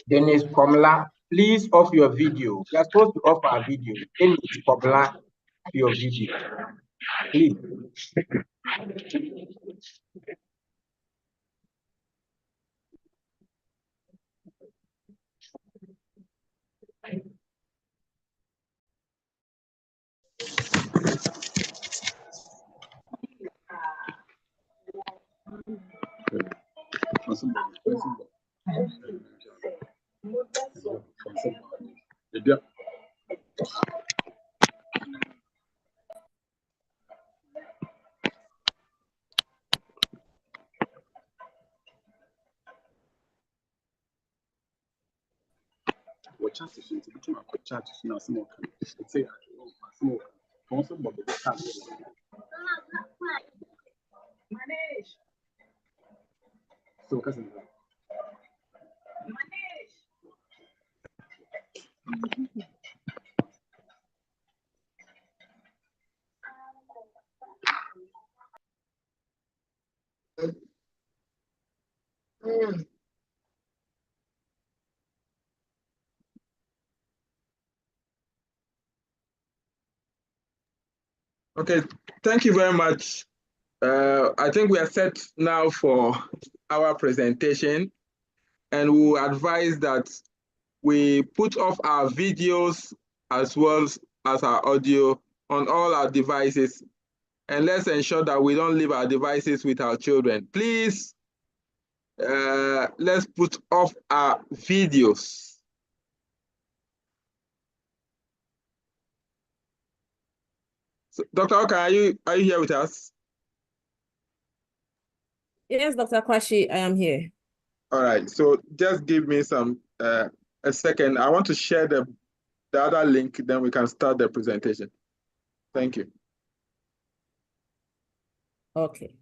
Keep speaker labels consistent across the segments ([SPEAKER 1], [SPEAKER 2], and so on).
[SPEAKER 1] Dennis Komla, please off your video. You are supposed to off our video. Dennis Komla, your video. Please.
[SPEAKER 2] Okay, thank you very much. I think we are set now for our presentation, and we will advise that we put off our videos as well as our audio on all our devices, and let's ensure that we don't leave our devices with our children. Please, let's put off our videos. So, Dr. Oka, are you here with us?
[SPEAKER 3] Yes, Dr. Kwashi, I am here.
[SPEAKER 2] All right, so just give me some a second. I want to share the other link, then we can start the presentation. Thank you.
[SPEAKER 3] Okay.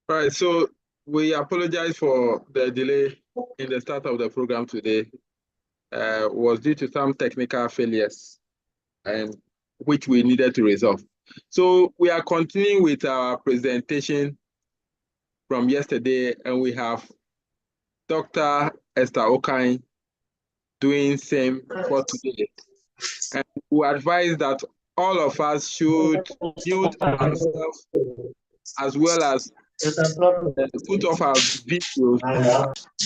[SPEAKER 2] Right, so we apologize for the delay in the start of the program today. Was due to some technical failures, and which we needed to resolve. So we are continuing with our presentation, from yesterday, and we have Dr. Esther Okain doing same for today. And we advise that all of us should mute ourselves as well as put off our videos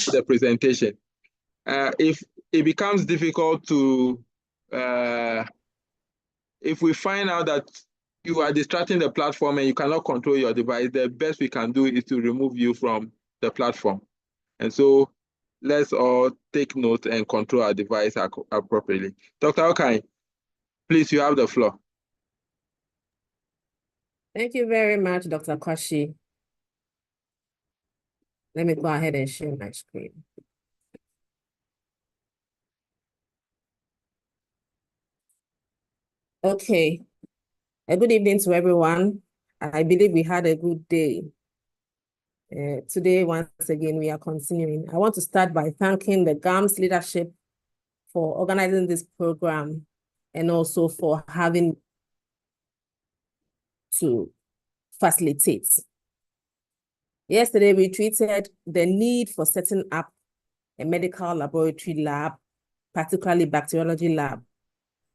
[SPEAKER 2] for the presentation. If it becomes difficult to, if we find out that you are distracting the platform and you cannot control your device, the best we can do is to remove you from the platform. And so let's all take note and control our device appropriately. Dr. Okain, please, you have the floor.
[SPEAKER 3] Thank you very much, Dr. Kwashi. Let me go ahead and share my screen. Okay. A good evening to everyone. I believe we had a good day. Today, once again, we are continuing. I want to start by thanking the Gamls leadership for organizing this program and also for having to facilitate. Yesterday, we treated the need for setting up a medical laboratory lab, particularly bacteriology lab.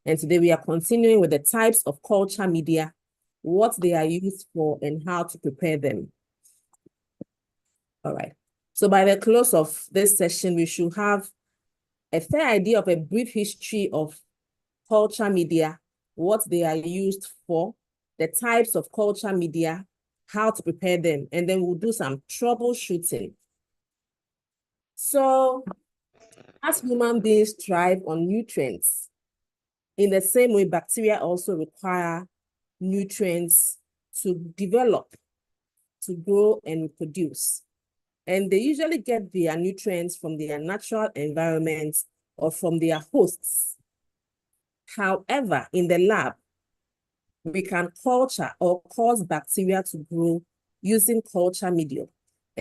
[SPEAKER 3] And today we are continuing with the types of culture media, what they are used for, and how to prepare them. All right. So by the close of this session, we should have a fair idea of a brief history of culture media, what they are used for, the types of culture media, how to prepare them, and then we'll do some troubleshooting. So as human beings thrive on nutrients, in the same way, bacteria also require nutrients to develop, to grow and produce. And they usually get their nutrients from their natural environment or from their hosts. However, in the lab, we can culture or cause bacteria to grow using culture medium.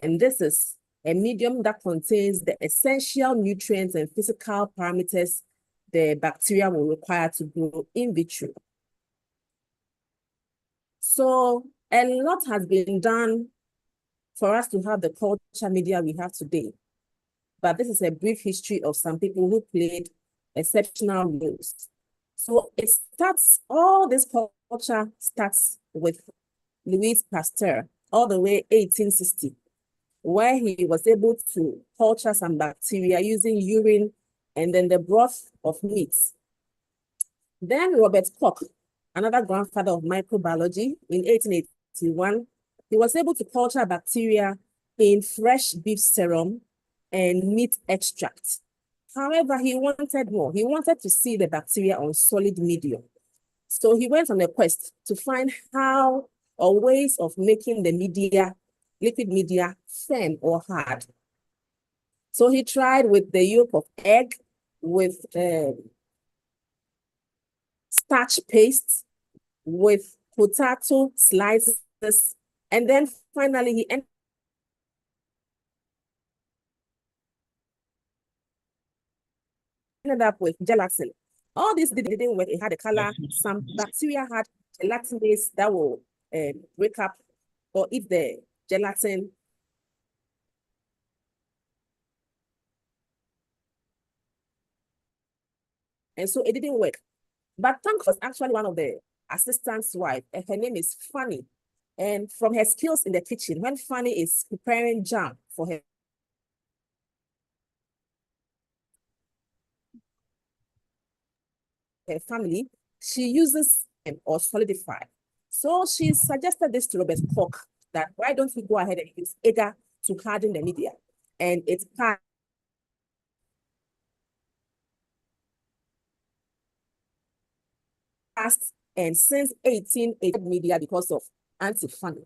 [SPEAKER 3] And this is a medium that contains the essential nutrients and physical parameters the bacteria will require to grow in vitro. So a lot has been done for us to have the culture media we have today. But this is a brief history of some people who played exceptional roles. So it starts, all this culture starts with Louis Pasteur, all the way 1860, where he was able to culture some bacteria using urine and then the broth of meats. Then Robert Koch, another grandfather of microbiology, in 1881, he was able to culture bacteria in fresh beef serum and meat extract. However, he wanted more. He wanted to see the bacteria on solid medium. So he went on a quest to find how or ways of making the media, liquid media, firm or hard. So he tried with the yolk of egg, with starch paste, with potato slices, and then finally he ended up with gelatin. All this didn't work. It had a color. Some bacteria had gelatinase that will break up or eat the gelatin. And so it didn't work. But Tank was actually one of the assistant's wife, and her name is Fanny. And from her skills in the kitchen, when Fanny is preparing jam for her family, she uses or solidify. So she suggested this to Robert Koch, that why don't we go ahead and use agar to harden the media? And it passed, and since 1880 media because of anti-Fanny.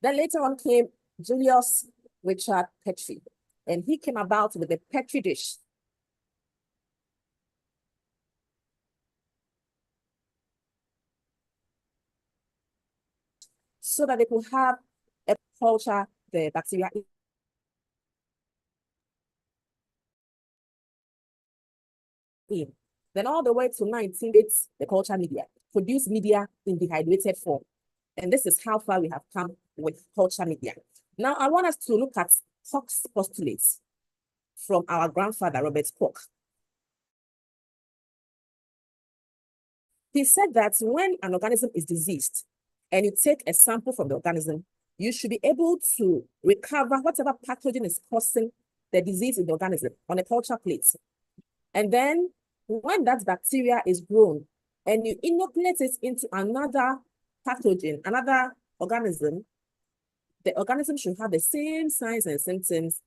[SPEAKER 3] Then later on came Julius Richard Petri, and he came about with the Petri dish. So that they could have a culture, the bacteria. Then all the way to 1980s, the culture media, produced media in dehydrated form. And this is how far we have come with culture media. Now, I want us to look at Koch's postulates from our grandfather, Robert Koch. He said that when an organism is diseased and you take a sample from the organism, you should be able to recover whatever pathogen is causing the disease in the organism on a culture plate. And then when that bacteria is grown and you inoculate it into another pathogen, another organism, the organism should have the same signs and symptoms.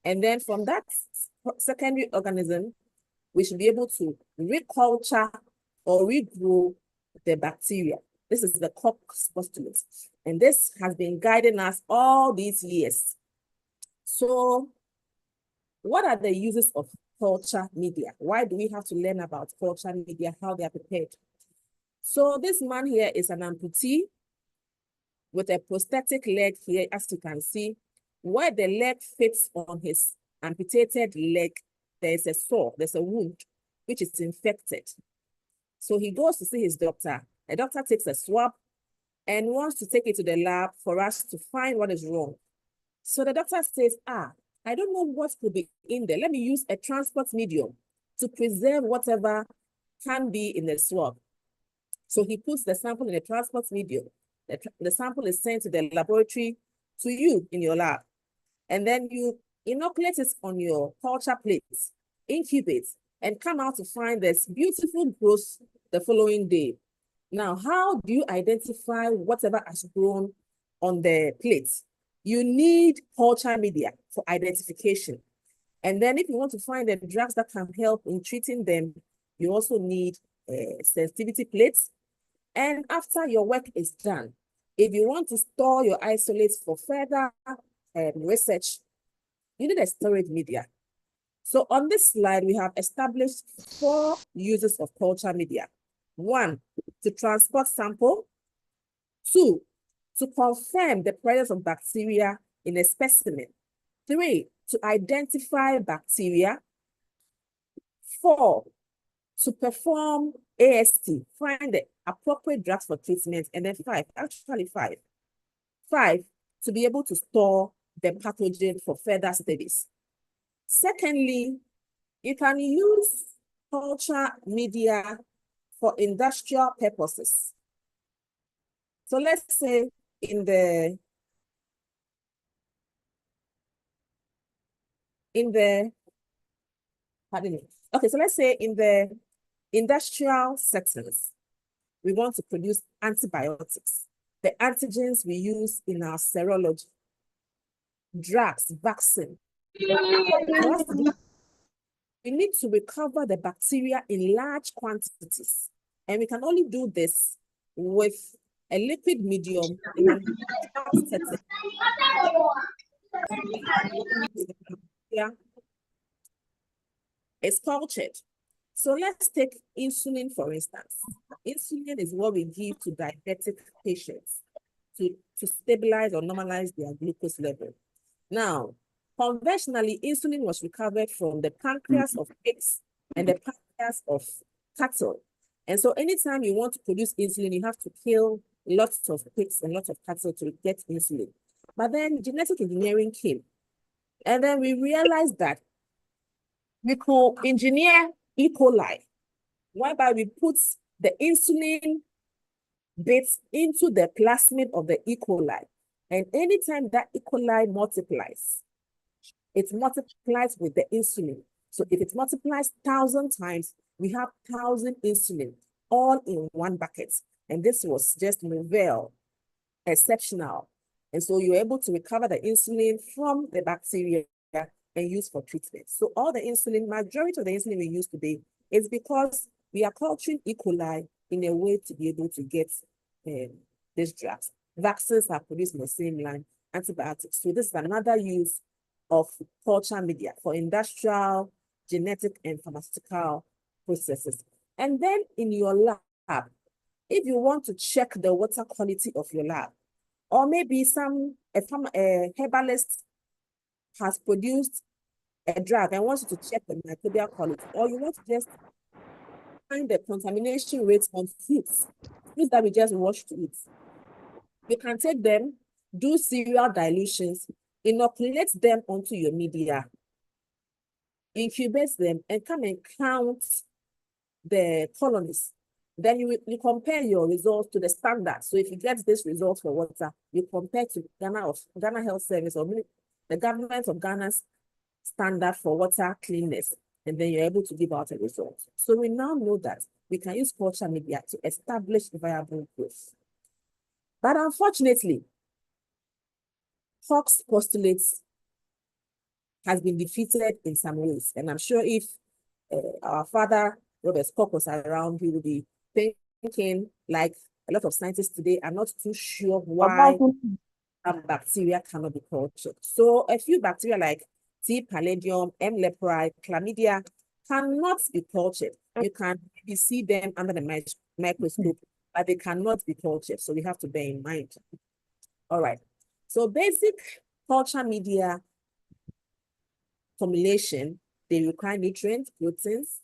[SPEAKER 3] And then from that secondary organism, we should be able to reculture or regrow the bacteria. This is the Koch's postulate. And this has been guiding us all these years. So what are the uses of culture media? Why do we have to learn about culture media, how they are prepared? So this man here is an amputee with a prosthetic leg here, as you can see. Where the leg fits on his amputated leg, there's a sore, there's a wound, which is infected. So he goes to see his doctor. The doctor takes a swab and wants to take it to the lab for us to find what is wrong. So the doctor says, I don't know what could be in there. Let me use a transport medium to preserve whatever can be in the swab. So he puts the sample in a transport medium. The sample is sent to the laboratory to you in your lab. And then you inoculate it on your culture plates, incubate, and come out to find this beautiful growth the following day. Now, how do you identify whatever has grown on the plate? You need culture media for identification. And then if you want to find the drugs that can help in treating them, you also need sensitivity plates. And after your work is done, if you want to store your isolates for further research, you need a storage media. So on this slide, we have established 4 uses of culture media. 1, to transport sample. 2, to confirm the presence of bacteria in a specimen. 3, to identify bacteria. 4, to perform AST, find the appropriate drugs for treatment. And then 5, to be able to store the pathogen for further studies. Secondly, you can use culture media for industrial purposes. So let's say so let's say in the industrial settings, we want to produce antibiotics, the antigens we use in our serology, drugs, vaccine. For us to do, we need to recover the bacteria in large quantities. And we can only do this with a liquid medium in an industrial setting. Yeah. It's cultured. So let's take insulin, for instance. Insulin is what we give to diabetic patients to stabilize or normalize their glucose level. Now, conventionally, insulin was recovered from the pancreas of pigs and the pancreas of cattle. And so anytime you want to produce insulin, you have to kill lots of pigs and lots of cattle to get insulin. But then genetic engineering came. And then we realized that we could engineer E. coli, whereby we put the insulin bits into the plasmid of the E. coli. And anytime that E. coli multiplies, it multiplies with the insulin. So if it multiplies 1,000 times, we have 1,000 insulin all in one bucket. And this was just novel, exceptional. And so you're able to recover the insulin from the bacteria and use for treatment. So all the insulin, majority of the insulin we use today is because we are culturing E. coli in a way to be able to get these drugs. Vaccines are produced in the same line, antibiotics. So this is another use of culture media for industrial, genetic, and pharmaceutical processes. And then in your lab, if you want to check the water quality of your lab, or maybe a herbalist has produced a drug and wants you to check the microbial quality, or you want to just find the contamination rates on fruits that we just wash to eat. You can take them, do serial dilutions, inoculate them onto your media, incubate them, and come and count the colonies. Then you compare your results to the standard. So if you get this result for water, you compare to Ghana Health Service or the government of Ghana's standard for water cleanness, and then you're able to give out a result. So we now know that we can use culture media to establish viable growth. But unfortunately, Hawke's postulates has been defeated in some ways. And I'm sure if our father, Robert Koch, was around, he would be thinking, like a lot of scientists today, are not too sure why bacteria cannot be cultured. So a few bacteria like T. palladium, M. lepori, chlamydia cannot be cultured. You can see them under the microscope, but they cannot be cultured. So we have to bear in mind. All right. So basic culture media formulation, they require nutrients, proteins,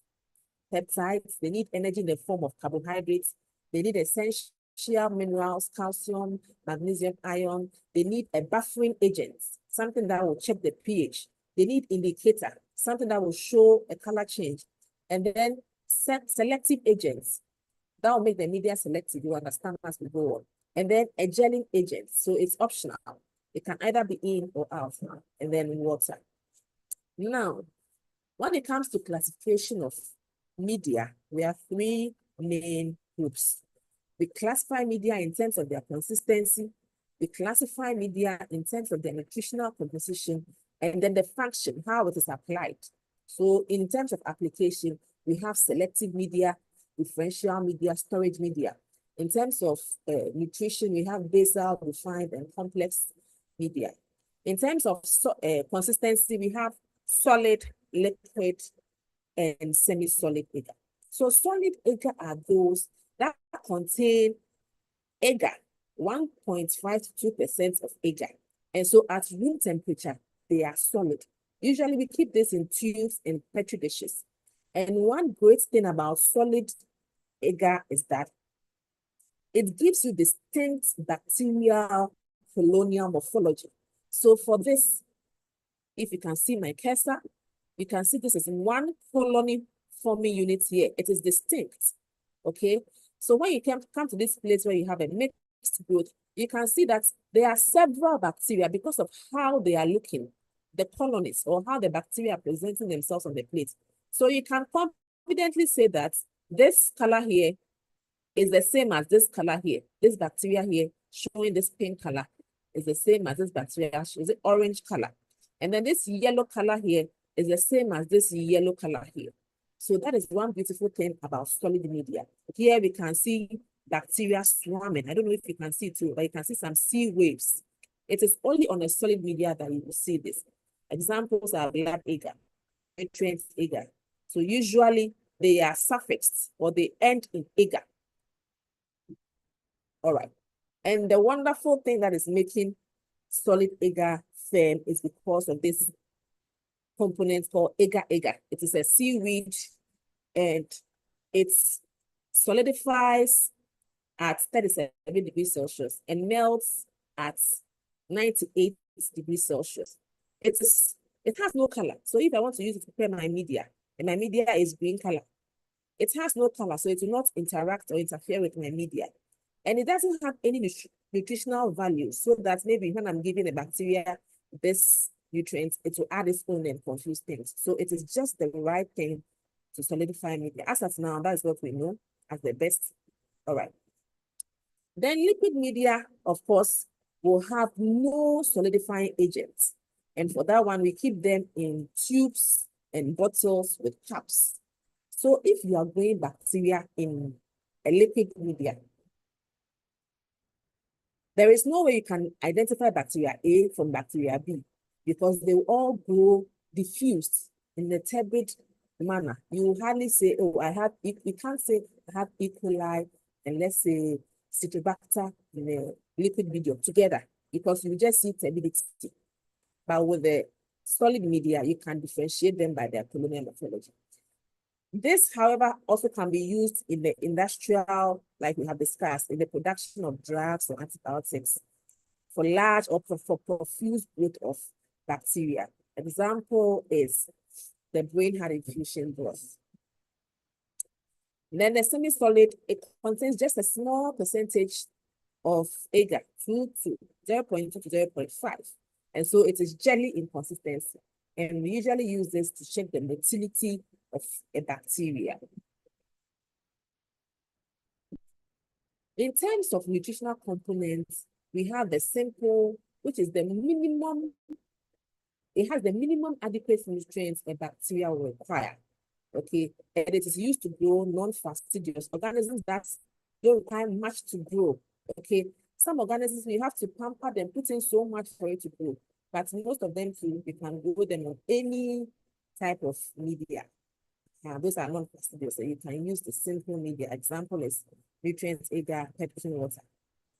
[SPEAKER 3] peptides. They need energy in the form of carbohydrates. They need essential minerals, calcium, magnesium, iron. They need a buffering agent, something that will check the pH. They need indicator, something that will show a color change. And then selective agents that will make the media selective. You understand as we go on. And then a gelling agent. So it's optional. It can either be in or out. And then water. Now, when it comes to classification of media, we have three main groups. We classify media in terms of their consistency. We classify media in terms of their nutritional composition, and then the function, how it is applied. So in terms of application, we have selective media, differential media, storage media. In terms of nutrition, we have basal, refined, and complex media. In terms of consistency, we have solid, liquid, and semi-solid agar. So solid agar are those that contain agar, 1.5 to 2% of agar. And so at room temperature, they are solid. Usually we keep this in tubes and petri dishes. And one great thing about solid agar is that it gives you distinct bacterial colonial morphology. So for this, if you can see my cursor, you can see this is one colony forming unit here. It is distinct, okay? So when you come to this place where you have a mixed growth, you can see that there are several bacteria because of how they are looking, the colonies, or how the bacteria are presenting themselves on the plate. So you can confidently say that this color here is the same as this color here. This bacteria here showing this pink color is the same as this bacteria, is it orange color. And then this yellow color here is the same as this yellow color here. So that is one beautiful thing about solid media. Here we can see bacteria swarming. I don't know if you can see it too, but you can see some sea waves. It is only on a solid media that you will see this. Examples are blood agar, nutrients agar. So usually they are suffixed or they end in agar. All right. And the wonderful thing that is making solid agar firm is because of this component called agar-agar. It is a seaweed and it solidifies at 37 degrees Celsius and melts at 98 degrees Celsius. It has no color. So if I want to use it to prepare my media, and my media is green color, it has no color, so it will not interact or interfere with my media. And it doesn't have any nutritional value, so that maybe when I'm giving a bacteria this nutrient, it will add its own and confuse things. So it is just the right thing to solidify media. As of now, that's what we know as the best. All right. Then liquid media, of course, will have no solidifying agents. And for that one, we keep them in tubes and bottles with caps. So if you are growing bacteria in a liquid media, there is no way you can identify bacteria A from bacteria B because they will all grow diffused in a turbid manner. You will hardly say, oh, you can't say I have E. coli and let's say Citrobacter in a liquid medium together because you just see turbidity. But with the solid media, you can differentiate them by their colonial morphology. This, however, also can be used in the industrial, like we have discussed, in the production of drugs or antibiotics. for large or for profuse growth of bacteria. Example is the brain heart infusion broth. Then the semi-solid, it contains just a small percentage of agar, 0.2 to 0.5. And so it is jelly in consistency. And we usually use this to check the motility of a bacteria. In terms of nutritional components, we have the simple, which is the minimum. It has the minimum adequate nutrients a bacteria will require. Okay, and it is used to grow non-fastidious organisms that don't require much to grow. Okay, some organisms we have to pamper them, put in so much for it to grow, but most of them too, we can grow them on any type of media. Those are non-fastidious, so you can use the simple media. Example is nutrients, agar, petroleum water.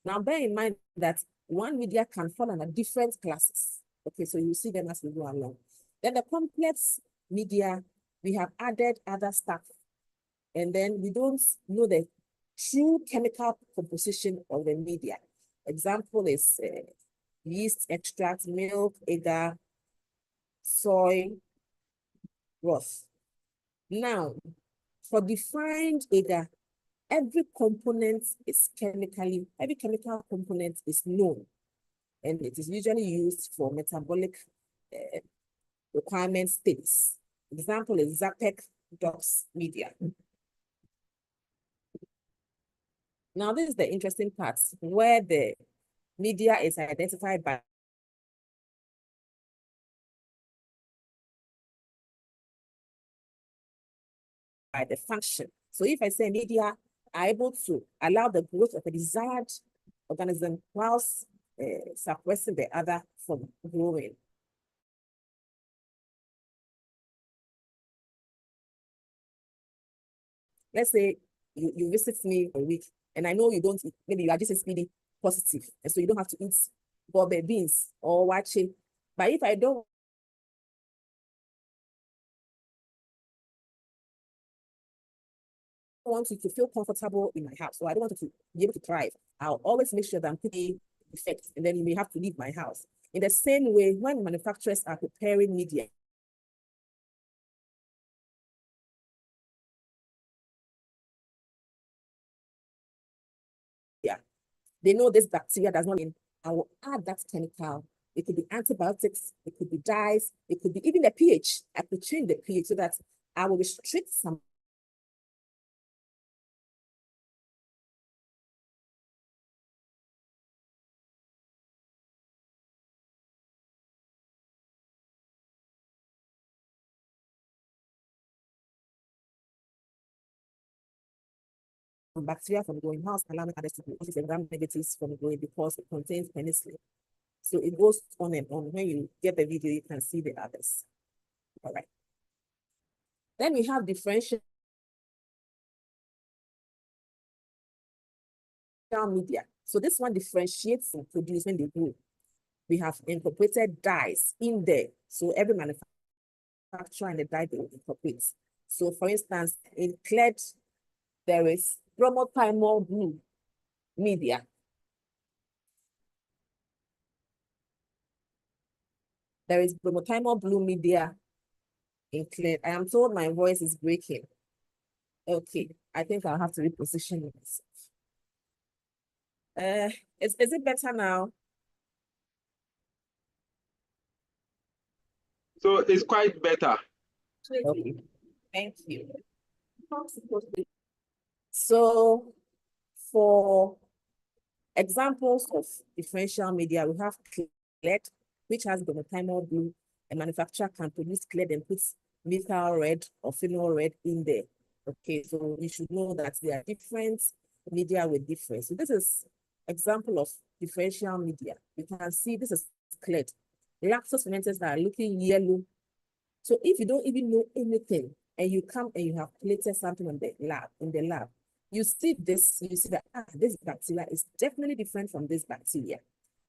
[SPEAKER 3] Now, bear in mind that one media can fall under different classes. Okay, so you see them as we go along. Then the complex media, we have added other stuff, and then we don't know the true chemical composition of the media. Example is yeast extract, milk, agar, soy, broth. Now, for defined agar, every chemical component is known, and it is usually used for metabolic requirement studies. Example is Zapec DOX media. Now, this is the interesting part where the media is identified by the function. So if I say media are able to allow the growth of a desired organism whilst suppressing the other from growing. Let's say you visit me for a week, and I know you don't eat, maybe you are just SPD positive, and so you don't have to eat bobe beans or wache. But if I don't want you to feel comfortable in my house, so I don't want you to be able to thrive, I'll always make sure that I'm putting effects, and then you may have to leave my house. In the same way, when manufacturers are preparing media, they know this bacteria does not mean I will add that chemical. It could be antibiotics, it could be dyes, it could be even the pH. I could change the pH so that I will restrict some bacteria from growing, house allowing others to grow, which is a gram negatives from growing because it contains penicillin. So it goes on and on. When you get the video, you can see the others. All right. Then we have differential media. So this one differentiates and produce when they grow. We have incorporated dyes in there. So every manufacturer and the dye they will incorporate. So for instance, in cleared, there is bromothymol blue media. There is bromothymol blue media in cleared. I am told my voice is breaking. Okay, I think I'll have to reposition myself. Is it better now?
[SPEAKER 2] So it's quite better.
[SPEAKER 3] Okay, thank you. So for examples of differential media, we have cleared, which has bromothymol blue. A manufacturer can produce cleared and puts methyl red or phenol red in there. Okay, so you should know that there are different media with difference. So this is example of differential media. You can see this is cleared. Lactose fermenters that are looking yellow. So if you don't even know anything and you come and you have plated something in the lab, you see this, you see that this bacteria is definitely different from this bacteria.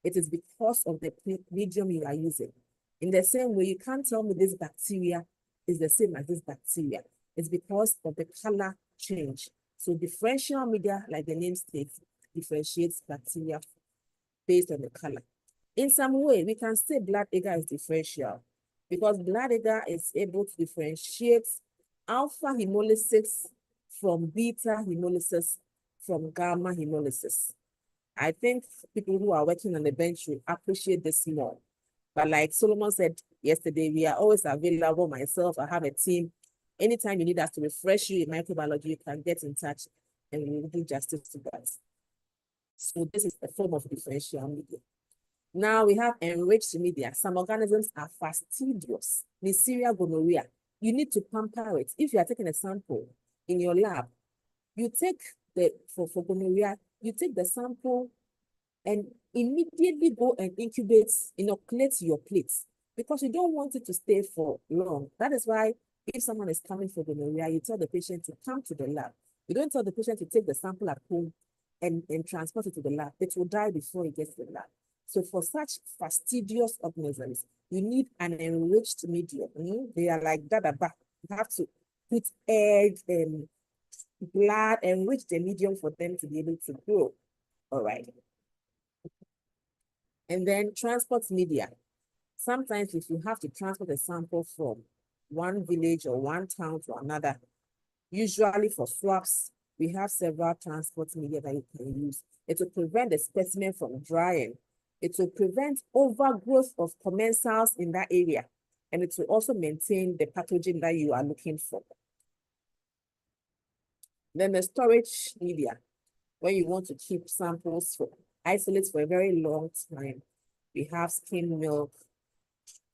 [SPEAKER 3] It is because of the medium you are using. In the same way, you can't tell me this bacteria is the same as this bacteria. It's because of the color change. So differential media, like the name states, differentiates bacteria based on the color. In some way, we can say blood agar is differential because blood agar is able to differentiate alpha hemolysis from beta hemolysis from gamma hemolysis. I think people who are working on the bench will appreciate this more. But like Solomon said yesterday, we are always available. Myself, I have a team. Anytime you need us to refresh you in microbiology, you can get in touch and we will do justice to that. So this is a form of differential media. Now we have enriched media. Some organisms are fastidious. Neisseria gonorrhea. You need to pamper it. If you are taking a sample in your lab, you take for gonorrhea, you take the sample and immediately go and inoculate your plates because you don't want it to stay for long. That is why if someone is coming for gonorrhea, you tell the patient to come to the lab. You don't tell the patient to take the sample at home and transport it to the lab. It will die before it gets to the lab. So for such fastidious organisms, you need an enriched medium. They are like dadaba. You have to put egg and blood, enrich the medium for them to be able to grow. All right. And then transport media. Sometimes if you have to transport a sample from one village or one town to another, usually for swabs, we have several transport media that you can use. It will prevent the specimen from drying. It will prevent overgrowth of commensals in that area. And it will also maintain the pathogen that you are looking for. Then the storage media, when you want to keep samples for isolates for a very long time, we have skim milk,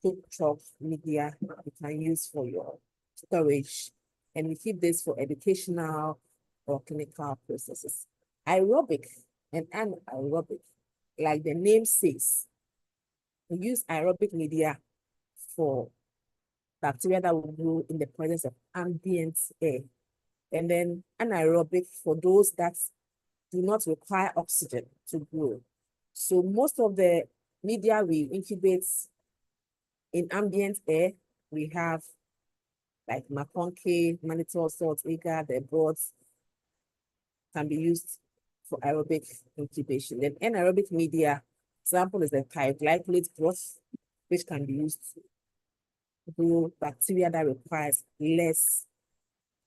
[SPEAKER 3] cooked chalk media you can use for your storage. And we keep this for educational or clinical processes. Aerobic and anaerobic, like the name says, we use aerobic media for bacteria that will grow in the presence of ambient air. And then anaerobic for those that do not require oxygen to grow. So most of the media we incubate in ambient air, we have like maconke, mannitol, salt, agar, the broths can be used for aerobic incubation. Then anaerobic media, example is the thioglycolate broth, which can be used to grow bacteria that requires less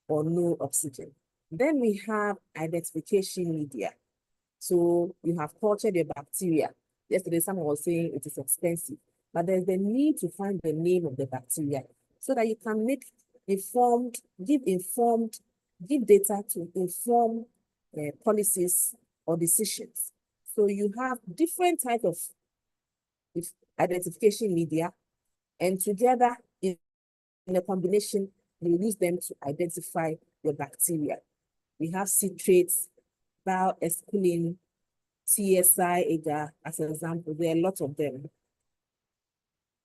[SPEAKER 3] or no oxygen. Then we have identification media. So you have cultured your bacteria. Yesterday, someone was saying it is expensive, but there's the need to find the name of the bacteria so that you can make give data to inform policies or decisions. So you have different types of identification media, and together in a combination, you use them to identify your bacteria. We have citrates, bioesculin, TSI agar as an example. There are a lot of them.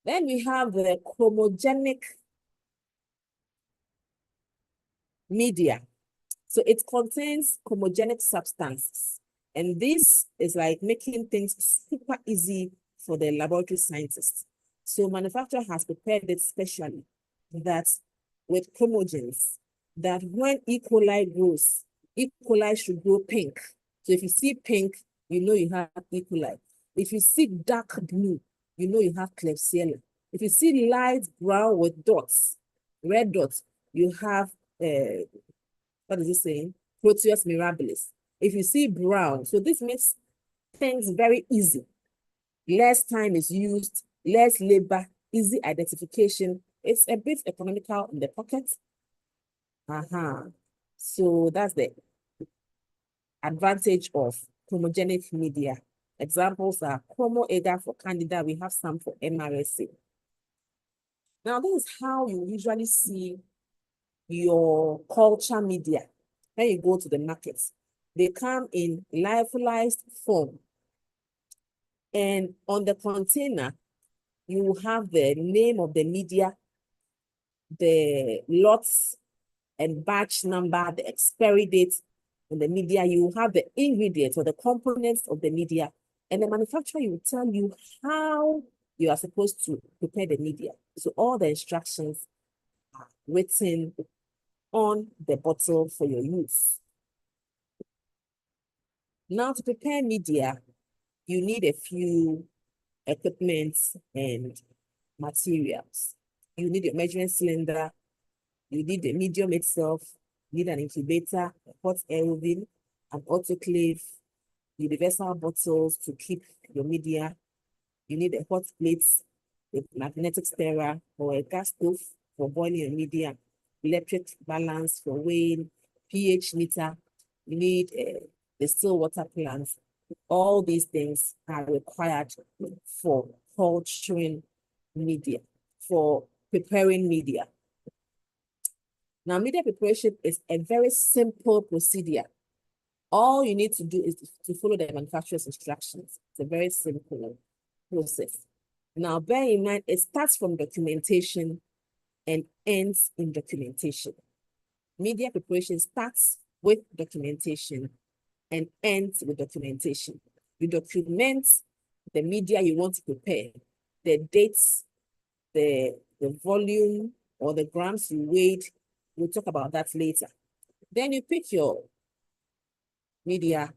[SPEAKER 3] Then we have the chromogenic media. So it contains chromogenic substances. And this is like making things super easy for the laboratory scientists. So manufacturer has prepared it specially that with chromogens, that when E. coli grows, E. coli should grow pink. So if you see pink, you know you have E. coli. If you see dark blue, you know you have Klebsiella. If you see light brown with dots, red dots, you have, what is it saying? Proteus mirabilis. If you see brown, so this makes things very easy. Less time is used, less labor, easy identification. It's a bit economical in the pocket. So that's the advantage of chromogenic media. Examples are chromo agar for Candida. We have some for MRSA. Now, this is how you usually see your culture media when you go to the markets. They come in lyophilized form. And on the container, you will have the name of the media, the lots and batch number, the expiry date on the media. You will have the ingredients or the components of the media. And the manufacturer will tell you how you are supposed to prepare the media. So all the instructions are written on the bottle for your use. Now to prepare media, you need a few equipment and materials. You need a measuring cylinder, you need the medium itself, you need an incubator, a hot air oven, an autoclave, universal bottles to keep your media. You need a hot plate with magnetic stirrer or a gas stove for boiling your media, electric balance for weighing, pH meter. You need the still water plant. All these things are required for culturing media, for preparing media. Now, media preparation is a very simple procedure. All you need to do is to follow the manufacturer's instructions. It's a very simple process. Now, bear in mind, it starts from documentation and ends in documentation. Media preparation starts with documentation and ends with documentation. You document the media you want to prepare, the dates, the volume, or the grams you weighed. We'll talk about that later. Then you pick your media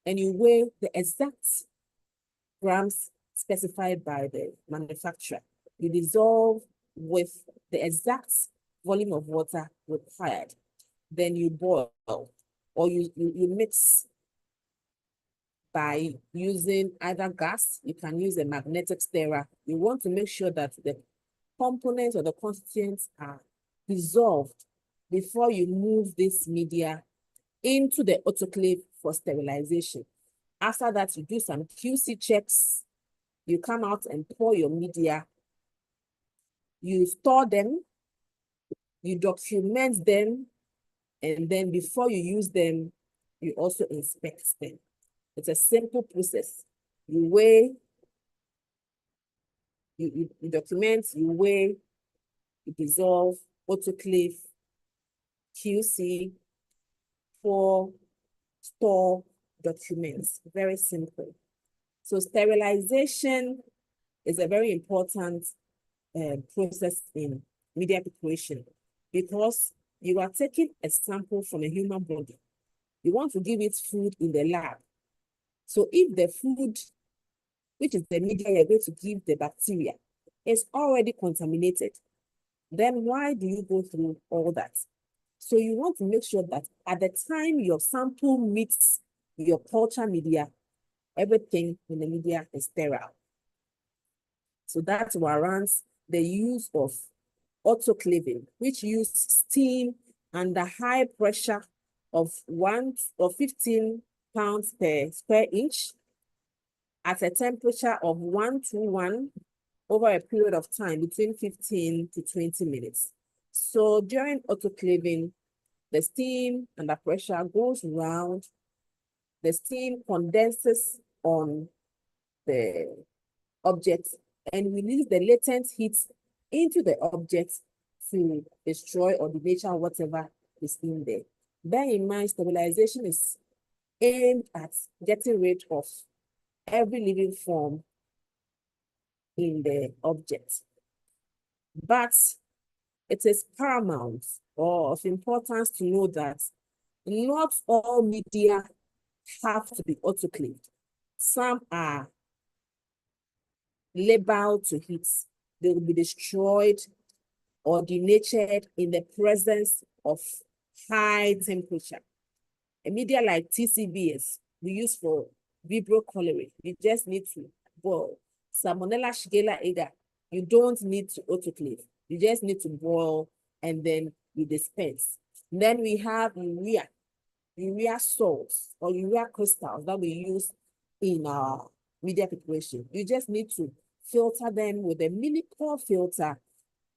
[SPEAKER 3] and you weigh the exact grams specified by the manufacturer. You dissolve with the exact volume of water required. Then you boil, or you mix by using either gas. You can use a magnetic stirrer. You want to make sure that the components or the constituents are dissolved before you move this media into the autoclave for sterilization. After that, you do some QC checks. You come out and pour your media. You store them. You document them. And then before you use them, you also inspect them. It's a simple process. You weigh, you document, you weigh, you dissolve, autoclave, QC, pour, store, documents. Very simple. So sterilization is a very important process in media preparation because you are taking a sample from a human body. You want to give it food in the lab. So if the food, which is the media you're going to give the bacteria, is already contaminated, then why do you go through all that? So you want to make sure that at the time your sample meets your culture media, everything in the media is sterile. So that warrants the use of autoclaving, which use steam under high pressure of 15 pounds per square inch at a temperature of 1 to 1 over a period of time between 15 to 20 minutes. So during autoclaving, the steam under pressure goes round, the steam condenses on the object and release the latent heat into the object to destroy or denature whatever is in there. Bear in mind, sterilization is aimed at getting rid of every living form in the object. But it is paramount or of importance to know that not all media have to be autoclaved. Some are labeled to heat. They will be destroyed or denatured in the presence of high temperature. A media like TCBS we use for Vibrio cholerae, you just need to boil. Salmonella Shigella agar, you don't need to autoclave. You just need to boil and then you dispense. Then we have urea salts or urea crystals that we use in our media preparation. You just need to filter them with a mini-core filter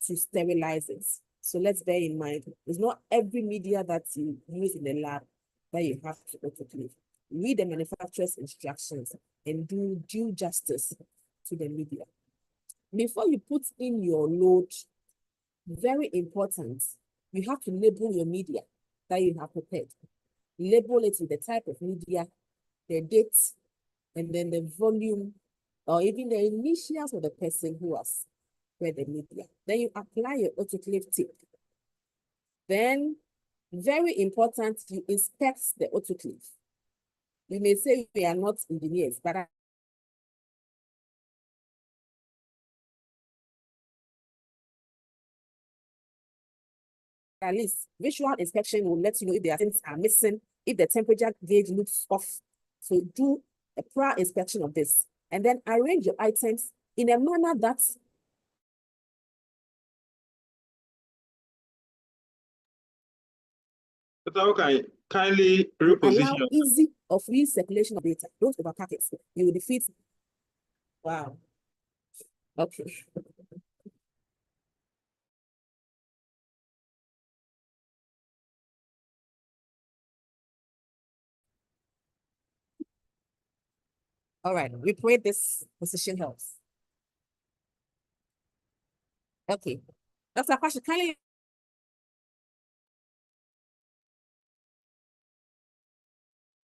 [SPEAKER 3] to sterilize it. So let's bear in mind, it's not every media that you use in the lab that you have to autoclave. Read the manufacturer's instructions and do due justice to the media. Before you put in your load, very important, you have to label your media that you have prepared. Label it with the type of media, the date, and then the volume, or even the initials of the person who has read the media. Then you apply your autoclave tip. Then, very important, you inspect the autoclave. You may say we are not engineers, but at least visual inspection will let you know if there are things are missing, if the temperature gauge looks off. So do a prior inspection of this, and then arrange your items in a manner that
[SPEAKER 2] So can kindly
[SPEAKER 3] will
[SPEAKER 2] reposition
[SPEAKER 3] allow
[SPEAKER 2] yourself.
[SPEAKER 3] easy or free circulation of data. Don't overpack it. You will defeat. Wow. Okay. All right, we pray this position helps. Okay. Dr. Kwashe, kindly.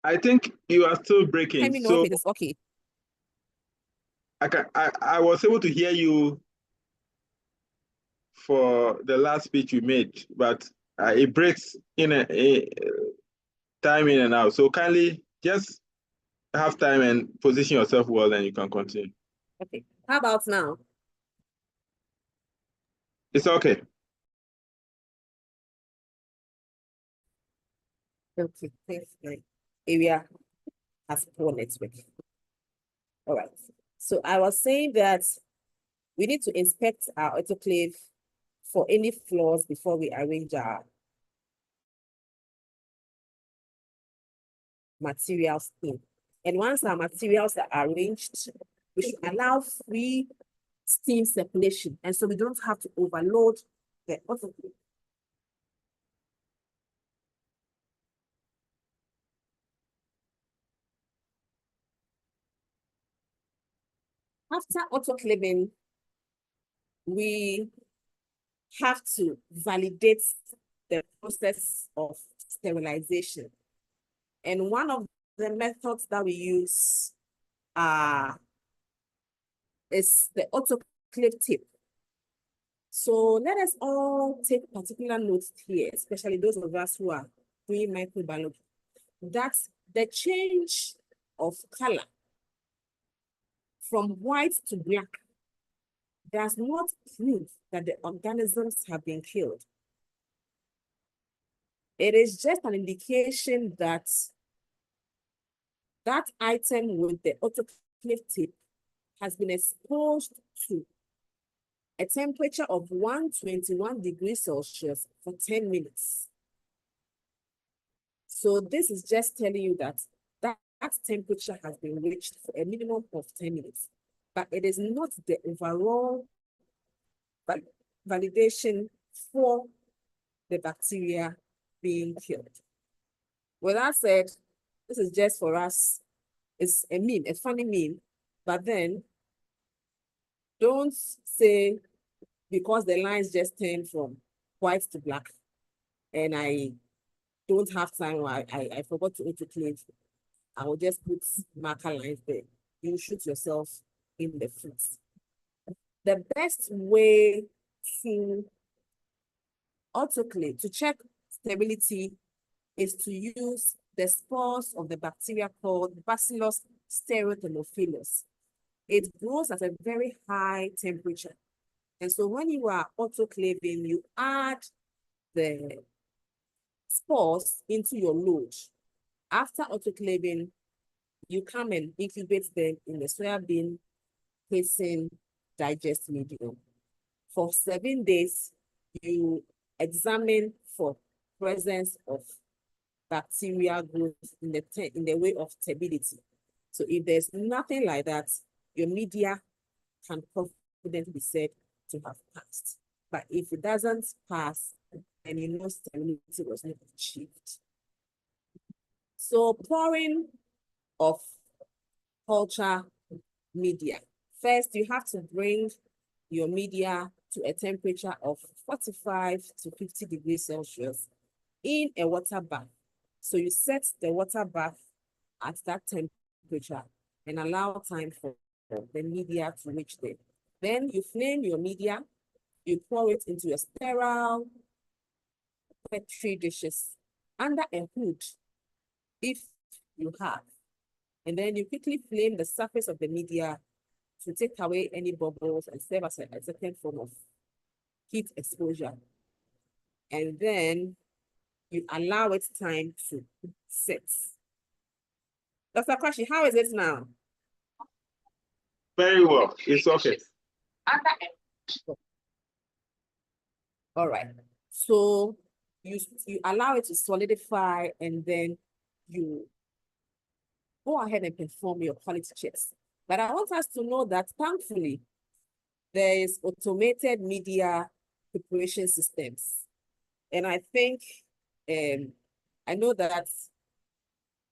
[SPEAKER 2] I think you are still
[SPEAKER 3] Let
[SPEAKER 2] breaking.
[SPEAKER 3] me know
[SPEAKER 2] So
[SPEAKER 3] if it is okay.
[SPEAKER 2] I was able to hear you for the last speech you made, but it breaks in a time in and out. So kindly just have time and position yourself well, and you can continue.
[SPEAKER 3] Okay. How about now?
[SPEAKER 2] It's okay.
[SPEAKER 3] Okay. Thanks. My area has poor network. All right. So I was saying that we need to inspect our autoclave for any flaws before we arrange our materials in. And once our materials are arranged, we should allow free steam circulation. And so we don't have to overload the autoclave. After autoclaving, we have to validate the process of sterilization. And one of the methods that we use is the autoclave tip. So let us all take particular notes here, especially those of us who are doing microbiology, that the change of color from white to black does not prove that the organisms have been killed. It is just an indication that that item with the autoclave tip has been exposed to a temperature of 121 degrees Celsius for 10 minutes. So this is just telling you that that temperature has been reached for a minimum of 10 minutes, but it is not the overall validation for the bacteria being killed. With that said, this is just for us, it's a meme, a funny meme, but then don't say because the lines just turned from white to black and I don't have time, or I forgot to autoclave, I will just put marker lines there. You shoot yourself in the foot. The best way to autoclave, to check stability, is to use the spores of the bacteria called Bacillus stereothermophilus. It grows at a very high temperature. And so when you are autoclaving, you add the spores into your load. After autoclaving, you come and incubate them in the soybean casein digest medium. For 7 days, you examine for presence of bacterial growth in the way of turbidity. So if there's nothing like that, your media can confidently be said to have passed. But if it doesn't pass, then you know stability was not achieved. So pouring of culture media. First, you have to bring your media to a temperature of 45 to 50 degrees Celsius in a water bath. So you set the water bath at that temperature and allow time for the media to reach there. Then you flame your media, you pour it into a sterile Petri dishes under a hood, if you have. And then you quickly flame the surface of the media to take away any bubbles and serve as a second form of heat exposure. and then you allow it time to set. Dr. Kwashi, how is it now?
[SPEAKER 2] Very well. It's okay.
[SPEAKER 3] All right. So you allow it to solidify, and then you go ahead and perform your quality checks. But I want us to know that thankfully, there is automated media preparation systems. And I think, I know that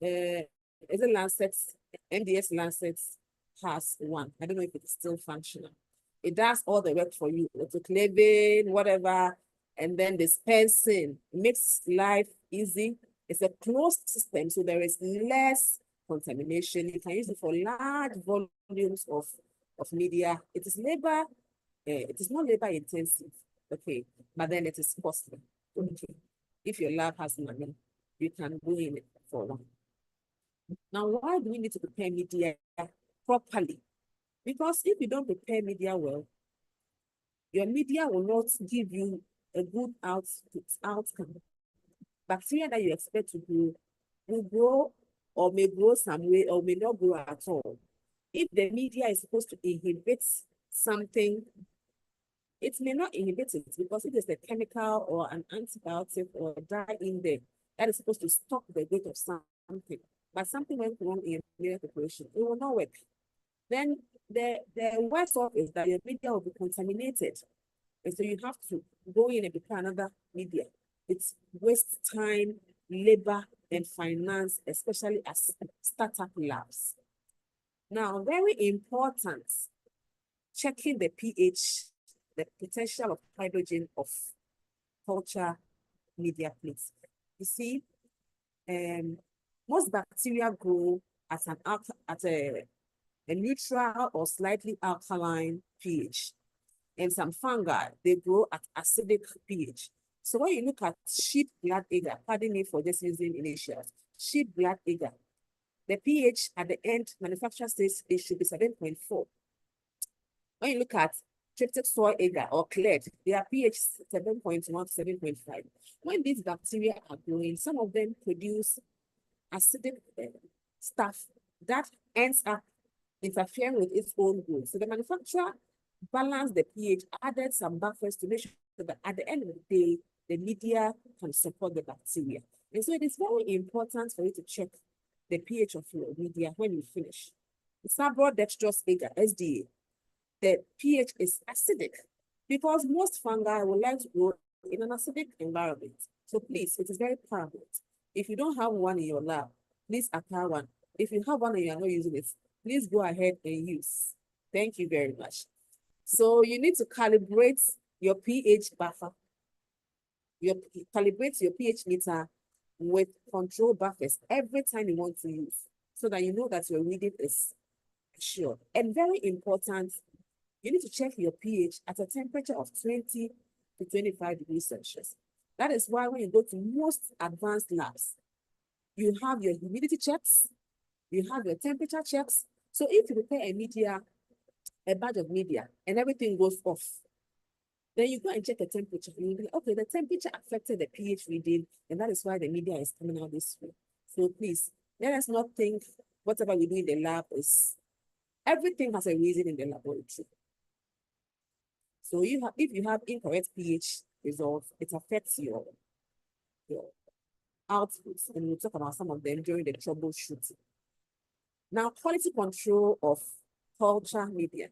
[SPEAKER 3] is it Lancet, MDS Lancet has one. I don't know if it's still functional. It does all the work for you, autoclaving, whatever, and then dispensing. It makes life easy. It's a closed system, so there is less contamination. You can use it for large volumes of media. It is labor, it is not labor intensive, okay, but then it is costly. Okay. If your lab has money, you can go in it for one. Now, why do we need to prepare media properly? Because if you don't prepare media well, your media will not give you a good outcome. Bacteria that you expect to grow will grow or may grow some way or may not grow at all. If the media is supposed to inhibit something, it may not inhibit it because it is a chemical or an antibiotic or a dye in there that is supposed to stop the growth of something. But something went wrong in media preparation, it will not work. Then the worst off is that your media will be contaminated. And so you have to go in and prepare another media. It's waste time, labor, and finance, especially as startup labs. Now, very important, checking the pH, the potential of hydrogen of culture media plates. You see, most bacteria grow at a neutral or slightly alkaline pH. And some fungi, they grow at acidic pH. So when you look at sheep blood agar, pardon me for just using initials, sheep blood agar, the pH at the end, manufacturer says it should be 7.4. When you look at tryptic soy agar or cleared, their pH 7.1 to 7.5. When these bacteria are growing, some of them produce acidic stuff that ends up interfering with its own growth. So the manufacturer balanced the pH, added some buffers to make sure that at the end of the day, the media can support the bacteria. And so it is very important for you to check the pH of your media when you finish. Sabro dextrose agar, SDA, the pH is acidic because most fungi would like to grow in an acidic environment. So please, it is very paramount. If you don't have one in your lab, please acquire one. If you have one and you are not using it, please go ahead and use. Thank you very much. So you need to calibrate your pH buffer. Calibrate your pH meter with control buffers every time you want to use, so that you know that your reading is sure. And very important, you need to check your pH at a temperature of 20 to 25 degrees Celsius. That is why when you go to most advanced labs, you have your humidity checks, you have your temperature checks. So if you prepare a batch of media, and everything goes off, then you go and check the temperature. And you'll be like, okay, the temperature affected the pH reading, and that is why the media is coming out this way. So please, let us not think whatever we do in the lab is, everything has a reason in the laboratory. So if you have incorrect pH results, it affects your outputs, and we'll talk about some of them during the troubleshooting. Now, quality control of culture media.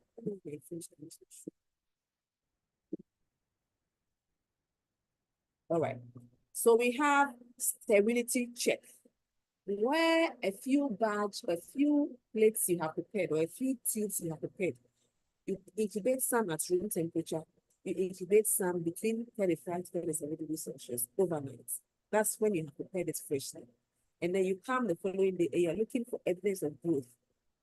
[SPEAKER 3] All right. So we have sterility check, where a few plates you have prepared or a few tubes you have prepared. You incubate some at room temperature. You incubate some between 35 to 37 degrees Celsius overnight. That's when you have prepared it freshly. And then you come the following day and you're looking for evidence of growth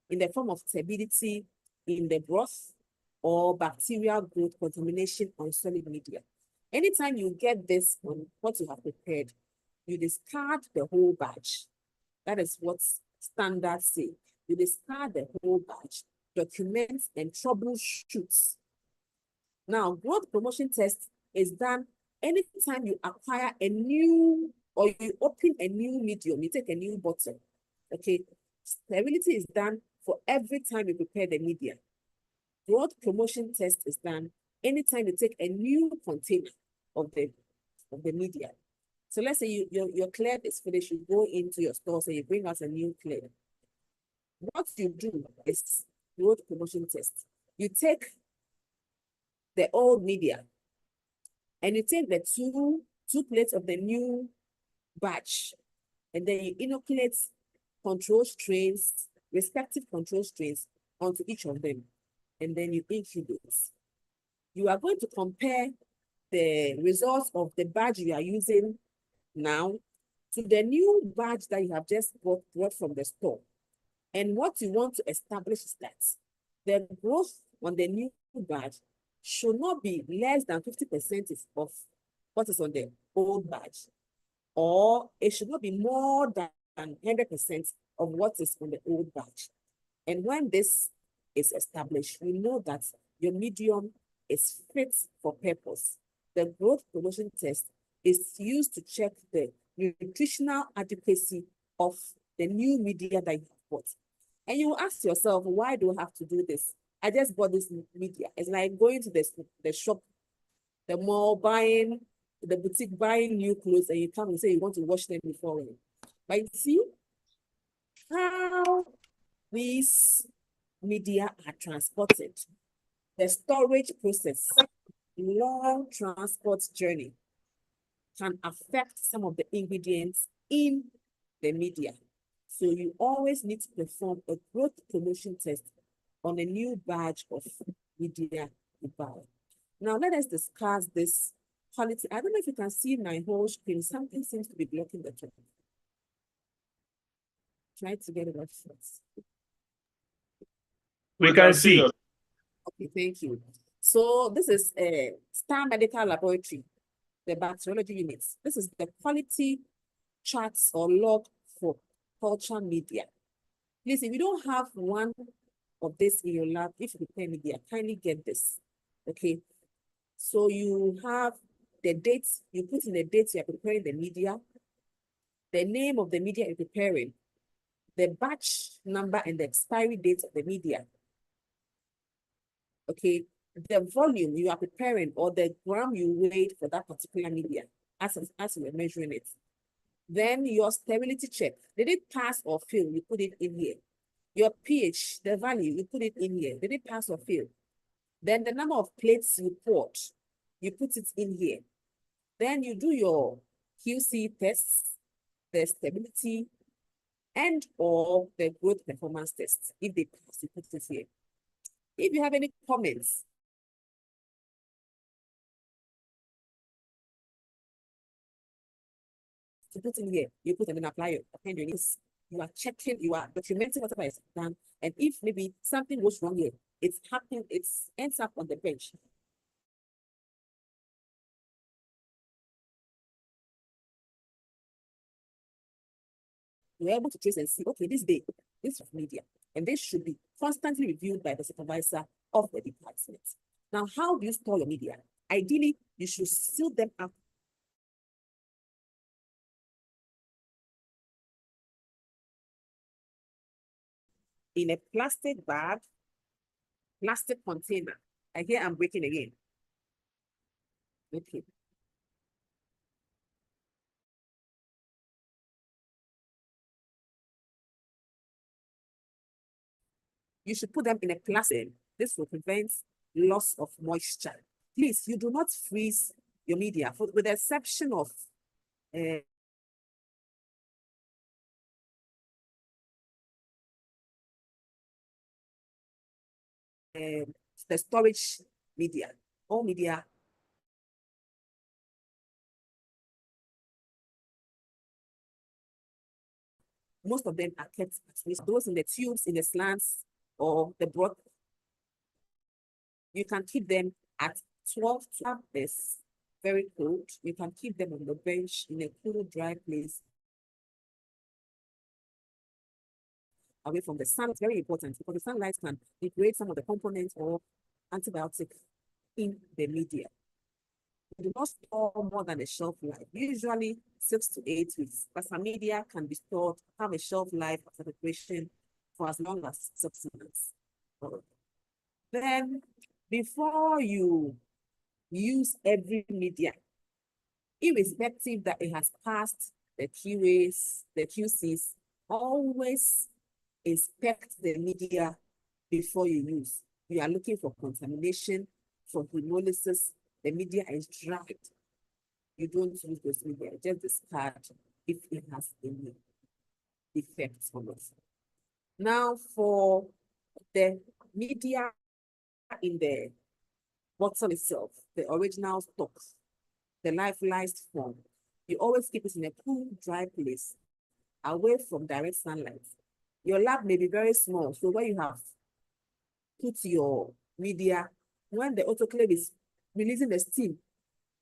[SPEAKER 3] in the form of turbidity in the broth or bacterial growth contamination on solid media. Anytime you get this on what you have prepared, you discard the whole batch. That is what standards say. You discard the whole batch, document and troubleshoot. Now, growth promotion test is done anytime you acquire a new, or you open a new medium, you take a new bottle, okay? Sterility is done for every time you prepare the media. Growth promotion test is done anytime you take a new container of the media. So let's say your clay is finished, you go into your store, so you bring out a new clay. What you do is growth promotion test. You take the old media and you take the two plates of the new batch, and then you inoculate control strains, respective control strains onto each of them, and then you incubate. You are going to compare the results of the batch you are using now to the new batch that you have just brought from the store. And what you want to establish is that the growth on the new batch should not be less than 50% of what is on the old batch, or it should not be more than 100% of what is on the old batch. And when this is established, we know that your medium is fit for purpose. The growth promotion test is used to check the nutritional adequacy of the new media that you have bought. And you will ask yourself, why do I have to do this? I just bought this media. It's like going to the shop, the mall, buying, the boutique, buying new clothes, and you come and say you want to wash them before wearing. But you see how these media are transported. The storage process, long transport journey, can affect some of the ingredients in the media. So you always need to perform a growth promotion test on a new batch of media you buy. Now let us discuss this quality. I don't know if you can see my whole screen. Something seems to be blocking the top. Try to get it off first.
[SPEAKER 4] We can see.
[SPEAKER 3] Okay, thank you. So this is a Star Medical Laboratory, the bacteriology units. This is the quality charts or log for culture media. Please, if you don't have one of this in your lab, if you prepare media, kindly get this. Okay. So you have the dates, you put in the dates you are preparing the media, the name of the media you're preparing, the batch number and the expiry date of the media. Okay, the volume you are preparing or the gram you weighed for that particular media as you were measuring it. Then your sterility check. Did it pass or fail? You put it in here. Your pH, the value, you put it in here. Did it pass or fail? Then the number of plates you poured, you put it in here. Then you do your QC tests, the stability, and or the growth performance tests. If they pass, you put it here. If you have any comments, to put in here, you put them in apply append your needs. You are checking, you are documenting whatever is done. And if maybe something goes wrong here, it's happening, it ends up on the bench. You're able to trace and see, okay, this day, this media, and this should be constantly reviewed by the supervisor of the department. Now, how do you store your media? Ideally, you should seal them up in a plastic bag, plastic container. I hear I'm breaking again. Okay. You should put them in a plastic. This will prevent loss of moisture. Please, you do not freeze your media, with the exception of the storage media. All media most of them are kept at least those in the tubes, in the slants, or the broth. You can keep them at 12 to have this very cold. You can keep them on the bench in a cool, dry place away from the sun. It's very important because the sunlight can degrade some of the components or antibiotics in the media. do not store more than a shelf life, usually 6 to 8 weeks. But some media can be stored, have a shelf life of preparation for as long as 6 months. Then, before you use every media, irrespective that it has passed the QAs, the QCs, always inspect the media before you use. You are looking for contamination, for hemolysis, the media is dried. You don't use those media, just discard if it has any effects on it. Now, for the media in the bottle itself, the original stock, the lyophilized form, you always keep it in a cool, dry place, away from direct sunlight. Your lab may be very small, so where you have put your media, when the autoclave is releasing the steam,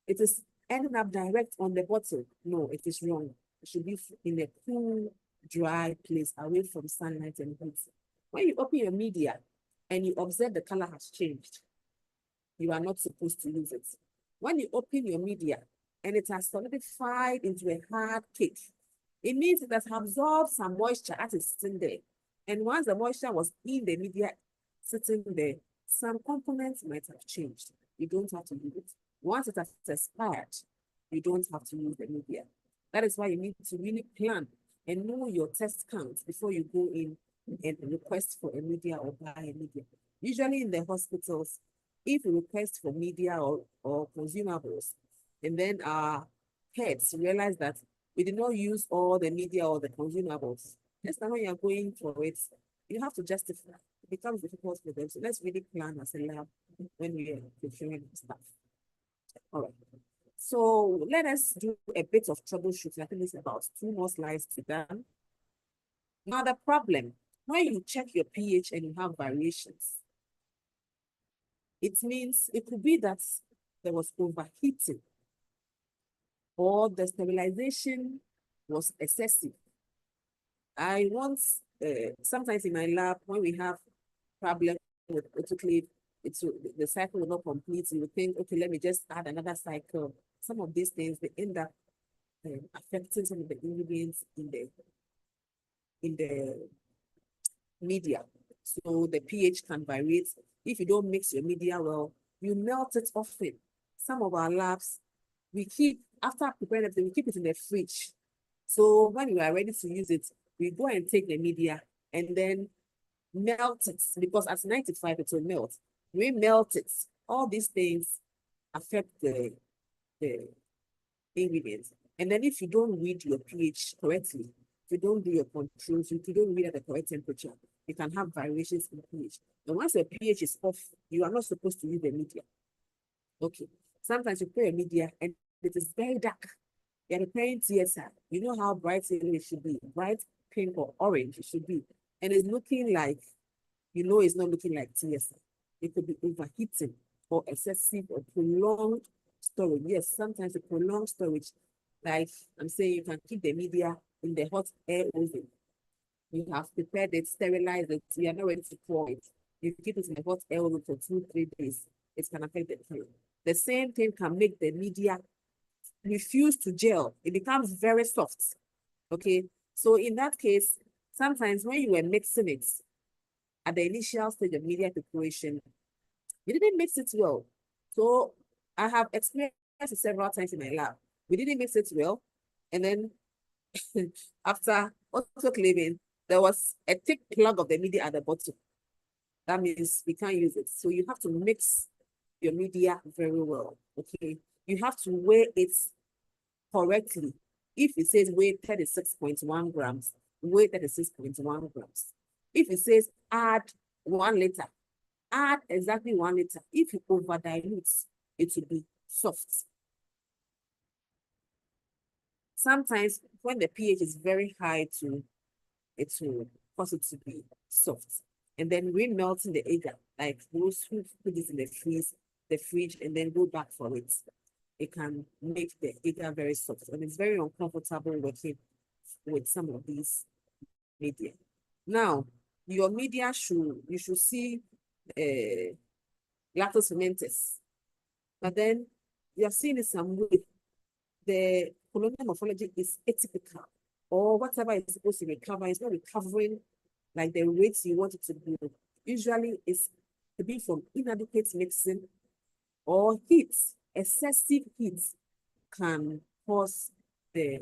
[SPEAKER 3] it is ending up direct on the bottle. No, it is wrong. It should be in a cool, dry place, away from sunlight and heat. When you open your media and you observe the color has changed, you are not supposed to use it. When you open your media and it has solidified into a hard cake, it means it has absorbed some moisture that is sitting there. And once the moisture was in the media sitting there, some components might have changed. You don't have to use it. Once it has expired, you don't have to use the media. That is why you need to really plan and know your test count before you go in and request for a media or buy a media. Usually in the hospitals, if you request for media or consumables, and then our heads realize that we did not use all the media or the consumables, next time when you're going for it, you have to justify. It becomes difficult for them. So let's really plan as a lab when we are preparing stuff. All right. So let us do a bit of troubleshooting. I think it's about 2 more slides to be done. Now the problem, when you check your pH and you have variations, it means it could be that there was overheating or the sterilization was excessive. I once, sometimes in my lab, when we have problem with autoclave, the cycle will not complete. You would think, okay, let me just add another cycle. Some of these things, they end up affecting some of the ingredients in the media. So the pH can vary. If you don't mix your media well, you melt it often. Some of our labs, we keep, after preparing everything, we keep it in the fridge. So when you are ready to use it, we go and take the media and then melt it, because at 95 it will melt. We melt it. All these things affect the ingredients. And then if you don't read your pH correctly, if you don't do your controls, if you don't read at the correct temperature, you can have variations in pH. And once the pH is off, you are not supposed to use the media. Okay. Sometimes you prepare a media and it is very dark. You're preparing TSR. You know how bright it should be, bright pink or orange it should be. And it's looking like, you know, it's not looking like TSR. It could be overheating or excessive or prolonged storage. Yes, sometimes a prolonged storage, like I'm saying, you can keep the media in the hot air oven. You have prepared it, sterilized it, you are not ready to pour it. You keep it in the hot air oven for 2-3 days. It can affect the color. The same thing can make the media refuse to gel. It becomes very soft. Okay, so in that case, sometimes when you were mixing it at the initial stage of media preparation, you didn't mix it well. So I have experienced it several times in my lab. We didn't mix it well, and then after autoclaving, there was a thick plug of the media at the bottom. That means we can't use it. So you have to mix your media very well. Okay, you have to weigh it correctly. If it says weigh 36.1 grams, weigh 36.1 grams. If it says add 1 liter, add exactly 1 liter. If you over dilute, it will be soft. Sometimes when the pH is very high too, it will cause it to be soft. And then remelting the agar, like those who put this in the fridge and then go back for it, it can make the agar very soft. And it's very uncomfortable working with some of these media. Now, your media you should see lactose fermenters. But then you have seen it some way. The colonial morphology is atypical, or whatever it's supposed to recover is not recovering like the rates you want it to do. Usually it's to be from inadequate mixing or heat. Excessive heat can cause the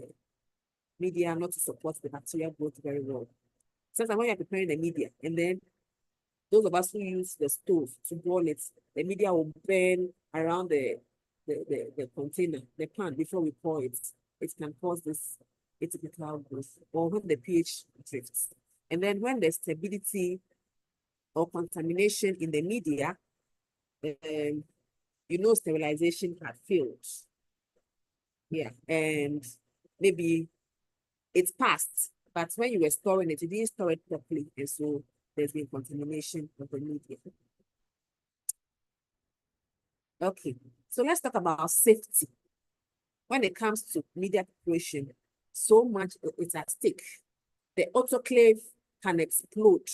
[SPEAKER 3] media not to support the bacterial growth very well. Sometimes when you're preparing the media, and then those of us who use the stove to boil it, the media will burn around the container, the pan, before we pour it. It can cause this atypical growth, or when the pH drifts. And then when there's stability or contamination in the media, you know sterilization had failed. Yeah, and maybe it's passed, but when you were storing it, you didn't store it properly, and so there's been contamination of the media. Okay, so let's talk about safety. When it comes to media preparation, so much is at stake. The autoclave can explode.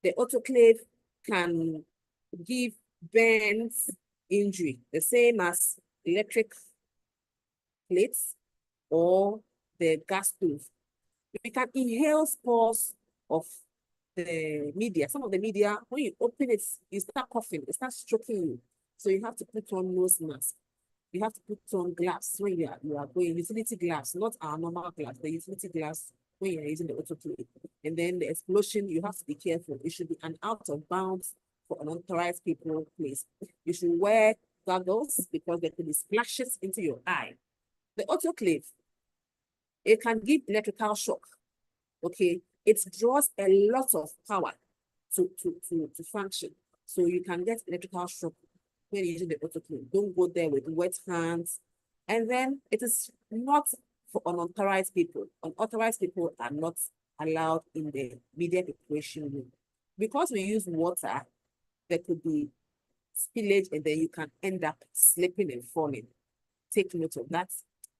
[SPEAKER 3] The autoclave can give burns, injury, the same as electric plates or the gas stove. We can inhale spores of the media. Some of the media, when you open it, you start coughing, it starts choking you. So you have to put on nose mask. You have to put on gloves when you are going, utility gloves, not our normal gloves, the utility gloves when you're using the autoclave. And then the explosion, you have to be careful. It should be an out of bounds for unauthorized people place. You should wear goggles because there could be splashes into your eye. The autoclave, it can give electrical shock. Okay, it draws a lot of power to function. So you can get electrical shock when you're using the autoclave. Don't go there with wet hands. And then it is not for unauthorized people. Unauthorized people are not allowed in the media preparation room. Because we use water, there could be spillage, and then you can end up slipping and falling. Take note of that.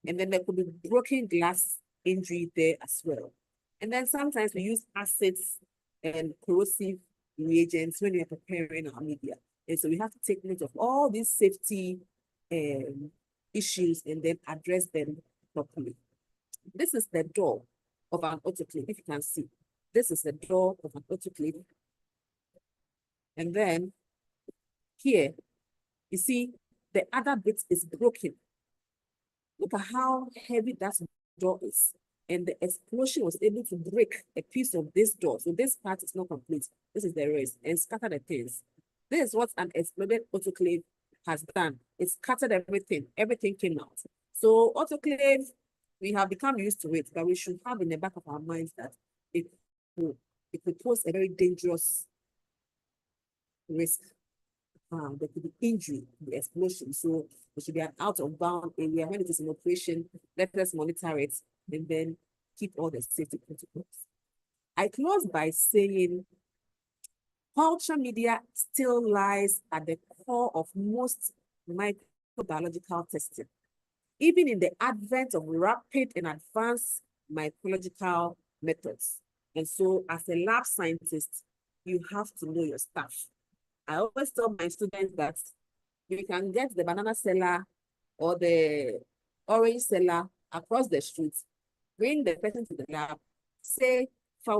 [SPEAKER 3] And then there could be broken glass injury there as well. And then sometimes we use acids and corrosive reagents when we are preparing our media. And so we have to take note of all these safety issues and then address them properly. This is the door of an autoclave, if you can see. This is the door of an autoclave. And then here, you see, the other bit is broken. Look at how heavy that door is. And the explosion was able to break a piece of this door. So this part is not complete. This is the rest, and scatter the things. This is what an exploded autoclave has done. It scattered everything. Everything came out. So autoclave, we have become used to it, but we should have in the back of our minds that it could pose a very dangerous risk. There could be injury, the explosion. So it should be an out of bound area. When it is in operation, let us monitor it and then keep all the safety protocols. I close by saying culture media still lies at the core of most microbiological testing, even in the advent of rapid and advanced microbiological methods. And so as a lab scientist, you have to know your stuff. I always tell my students that you can get the banana seller or the orange seller across the street, bring the person to the lab, say, and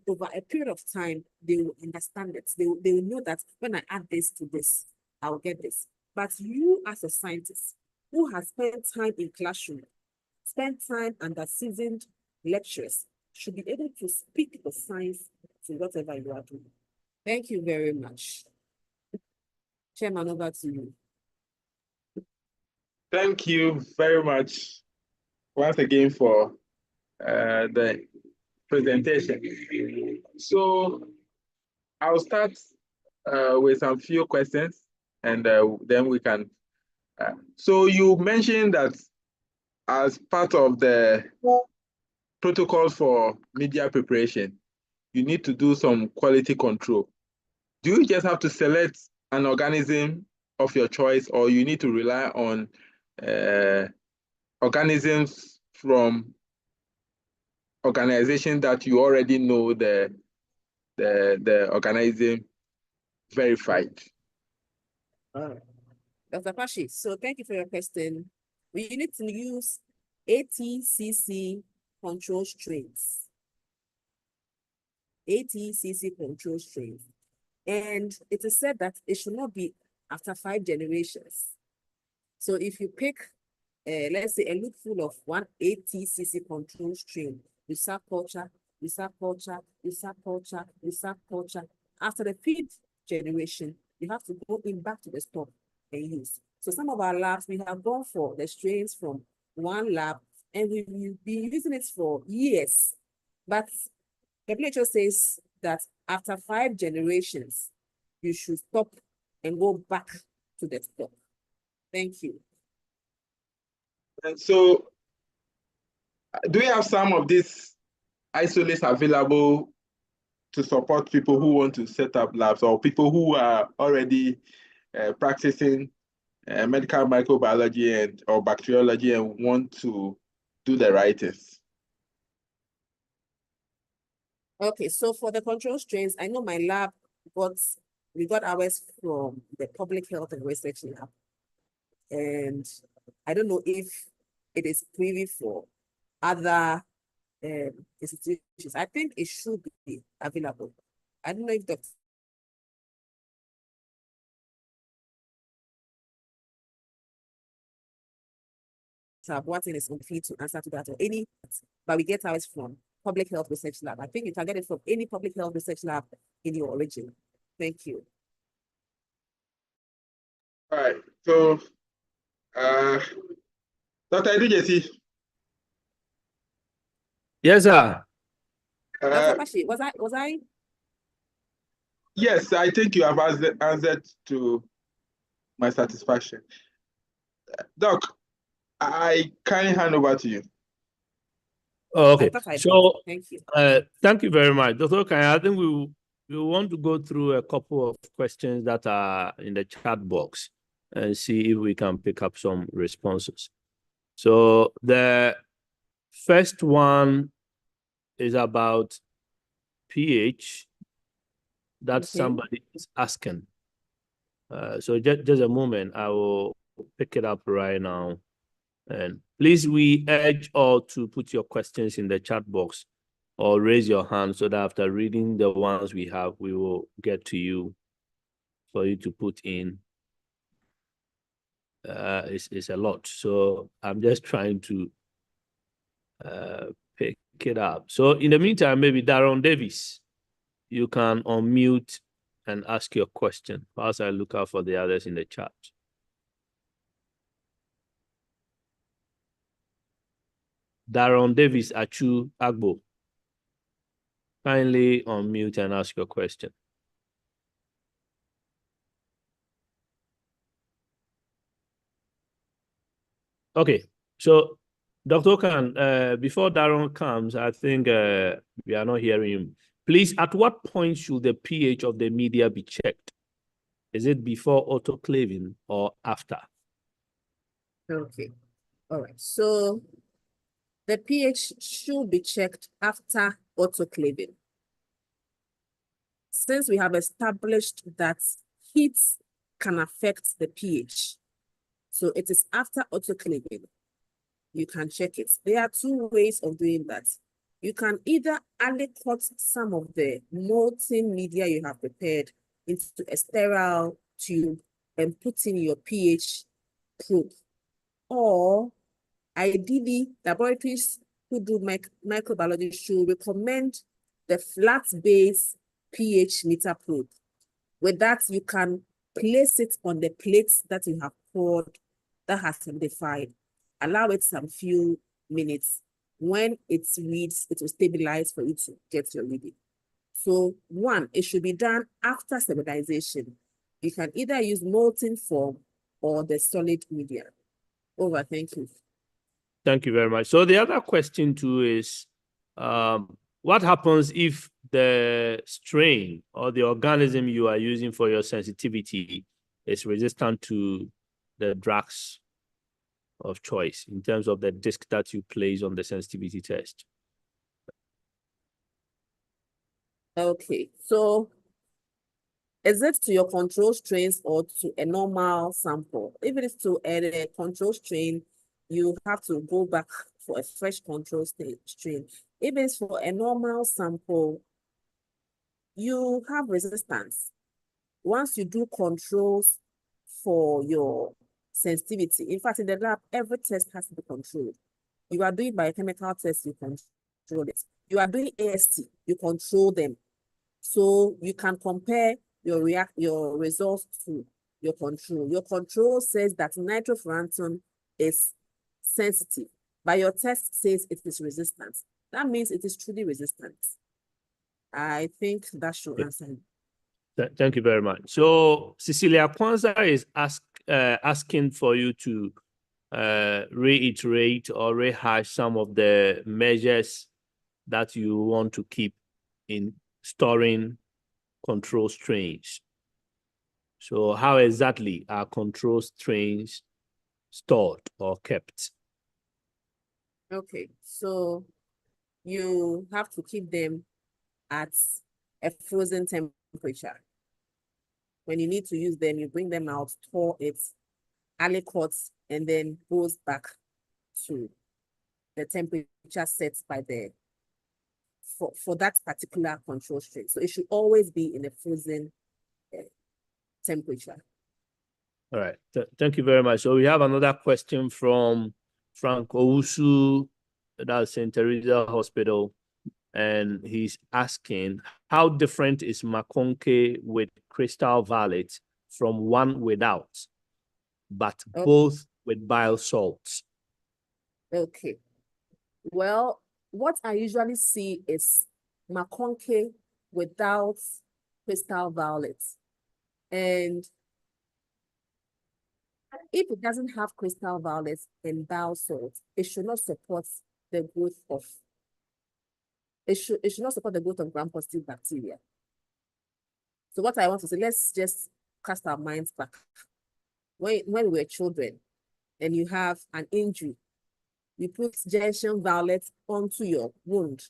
[SPEAKER 3] over a period of time, they will understand it. They will know that when I add this to this, I will get this. But you as a scientist who has spent time in classroom, spent time under seasoned lecturers, should be able to speak the science to whatever you are doing. Thank you very much. Chairman, over to you.
[SPEAKER 2] Thank you very much once again for the presentation. So I'll start with some few questions, and then we can. So you mentioned that as part of the protocol for media preparation, you need to do some quality control. Do you just have to select an organism of your choice, or you need to rely on organisms from organizations that you already know the organism verified.
[SPEAKER 3] All right. Dr. Pashi, so thank you for your question. We need to use ATCC control strains. ATCC control strains. And it is said that it should not be after 5 generations. So if you pick, let's say, a loop full of one ATCC control strain, reserve culture, reserve culture, reserve culture, reserve culture, after the 5th generation, you have to go in back to the stock and use. So some of our labs, we have gone for the strains from one lab and we will be using it for years. But WHO says that after 5 generations, you should stop and go back to the stock. Thank you.
[SPEAKER 2] And so, do we have some of these isolates available to support people who want to set up labs or people who are already practicing medical microbiology and or bacteriology and want to do the writings?
[SPEAKER 3] Okay, so for the control strains, I know my lab we got ours from the Public Health and Research Lab. And I don't know if it is privy for other institutions. I think it should be available. I don't know if Dr. Watson is on feed to answer to that or any, but we get ours from Public Health Research Lab. I think you can get it from any Public Health Research Lab in your origin. Thank you.
[SPEAKER 2] All right, so Dr. Edujesi.
[SPEAKER 4] Yes, sir.
[SPEAKER 3] Dr. Pashi, was I?
[SPEAKER 2] Yes, I think you have answered to my satisfaction. Doc, I kindly hand over to you.
[SPEAKER 4] Oh, okay. So,
[SPEAKER 3] thank you.
[SPEAKER 4] Thank you very much, Dr. Kanya. I think we want to go through a couple of questions that are in the chat box and see if we can pick up some responses. So the first one is about pH that somebody is asking. So just a moment, I will pick it up right now. And please, we urge all to put your questions in the chat box or raise your hand so that after reading the ones we have, we will get to you for you to put in. It's a lot. So I'm just trying to pick it up. So in the meantime, maybe Daron Davis, you can unmute and ask your question whilst I look out for the others in the chat. Daron Davis Achu Agbo, kindly unmute and ask your question. Okay, so Dr. Khan, before Daron comes, I think we are not hearing him. Please, at what point should the pH of the media be checked? Is it before autoclaving or after?
[SPEAKER 3] Okay, all right. So the pH should be checked after autoclaving. Since we have established that heat can affect the pH, so it is after autoclaving, you can check it. There are 2 ways of doing that. You can either aliquot some of the molten media you have prepared into a sterile tube and put in your pH probe, or ideally, laboratories who do microbiology should recommend the flat base pH meter probe. With that, you can place it on the plates that you have poured that has solidified. Allow it some few minutes. When it reads, it will stabilize for you to get your reading. So 1, it should be done after stabilization. You can either use molten form or the solid media. Over, thank you.
[SPEAKER 4] Thank you very much. So the other question too is, what happens if the strain or the organism you are using for your sensitivity is resistant to the drugs of choice in terms of the disc that you place on the sensitivity test?
[SPEAKER 3] Okay, so Is it to your control strains or to a normal sample? If it is to a control strain, you have to go back for a fresh control strain. If it's for a normal sample, you have resistance. Once you do controls for your sensitivity, in fact, in the lab, every test has to be controlled. You are doing biochemical tests, you control it. You are doing AST, you control them. So you can compare your results to your control. Your control says that nitrofurantoin is sensitive, but your test says it is resistant. That means it is truly resistant. I think that should answer you.
[SPEAKER 4] Thank you very much. So Cecilia Kwanzaa is asking for you to reiterate or rehash some of the measures that you want to keep in storing control strains. So how exactly are control strains stored or kept?
[SPEAKER 3] Okay, so you have to keep them at a frozen temperature. When you need to use them, you bring them out, thaw it, aliquot, and then goes back to the temperature set by the for that particular control strain. So it should always be in a frozen temperature.
[SPEAKER 4] All right. Thank you very much. So we have another question from Frank Owusu, that's St. Teresa Hospital, and he's asking, how different is Makonke with crystal violet from one without, but both with bile salts?
[SPEAKER 3] Okay. Well, what I usually see is Makonke without crystal violet. And if it doesn't have crystal violet and bile salt, it should not support the growth of it should not support the growth of gram-positive bacteria. So what I want to say, let's just cast our minds back. When we were children and you have an injury, you put gentian violet onto your wound.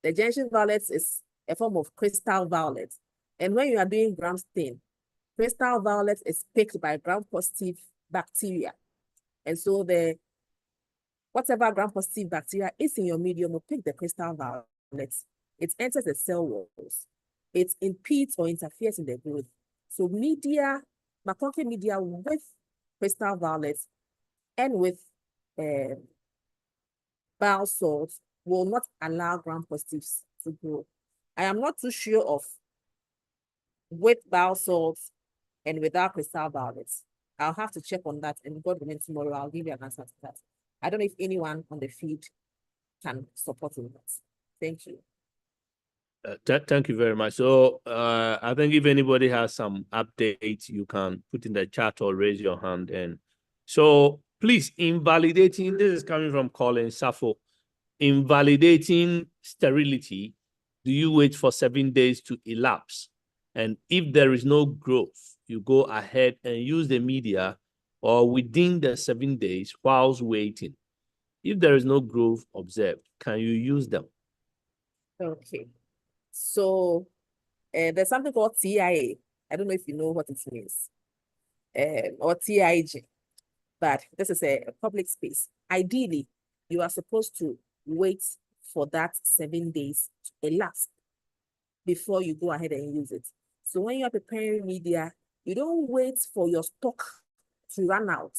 [SPEAKER 3] The gentian violet is a form of crystal violet. And when you are doing gram stain, crystal violet is picked by gram-positive bacteria. And so whatever gram-positive bacteria is in your medium will pick the crystal violet. It enters the cell walls. It impedes or interferes in the growth. So Makonke media with crystal violet and with bile salts will not allow gram-positives to grow. I am not too sure of with bile salts and without crystal violet. I'll have to check on that, and God willing, tomorrow I'll give you an answer to that. I don't know if anyone on the feed can support in that. Thank you.
[SPEAKER 4] Thank you very much. So I think if anybody has some updates, you can put in the chat or raise your hand. And so please, invalidating, this is coming from Colin Safo, invalidating sterility, do you wait for 7 days to elapse? And if there is no growth, you go ahead and use the media or within the 7 days whilst waiting. If there is no growth observed, can you use them?
[SPEAKER 3] Okay. So there's something called TIA. I don't know if you know what it means. Or TIG. But this is a public space. Ideally, you are supposed to wait for that 7 days to elapse before you go ahead and use it. So when you are preparing media, you don't wait for your stock to run out.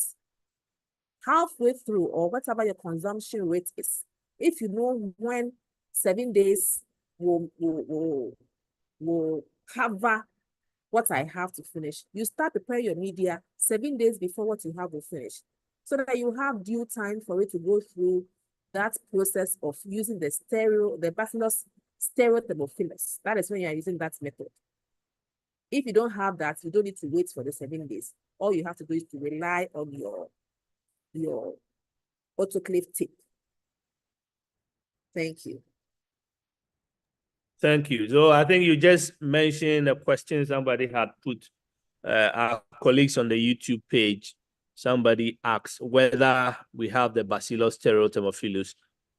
[SPEAKER 3] Halfway through, or whatever your consumption rate is, if you know when 7 days will cover what I have to finish, you start preparing your media 7 days before what you have to finish, so that you have due time for it to go through that process of using the Bacillus stereothermophilus. That is when you are using that method. If you don't have that, you don't need to wait for the 7 days. All you have to do is to rely on your autoclave tip. Thank you.
[SPEAKER 4] Thank you. So I think you just mentioned a question somebody had put, our colleagues on the YouTube page. Somebody asked whether we have the Bacillus stereothermophilus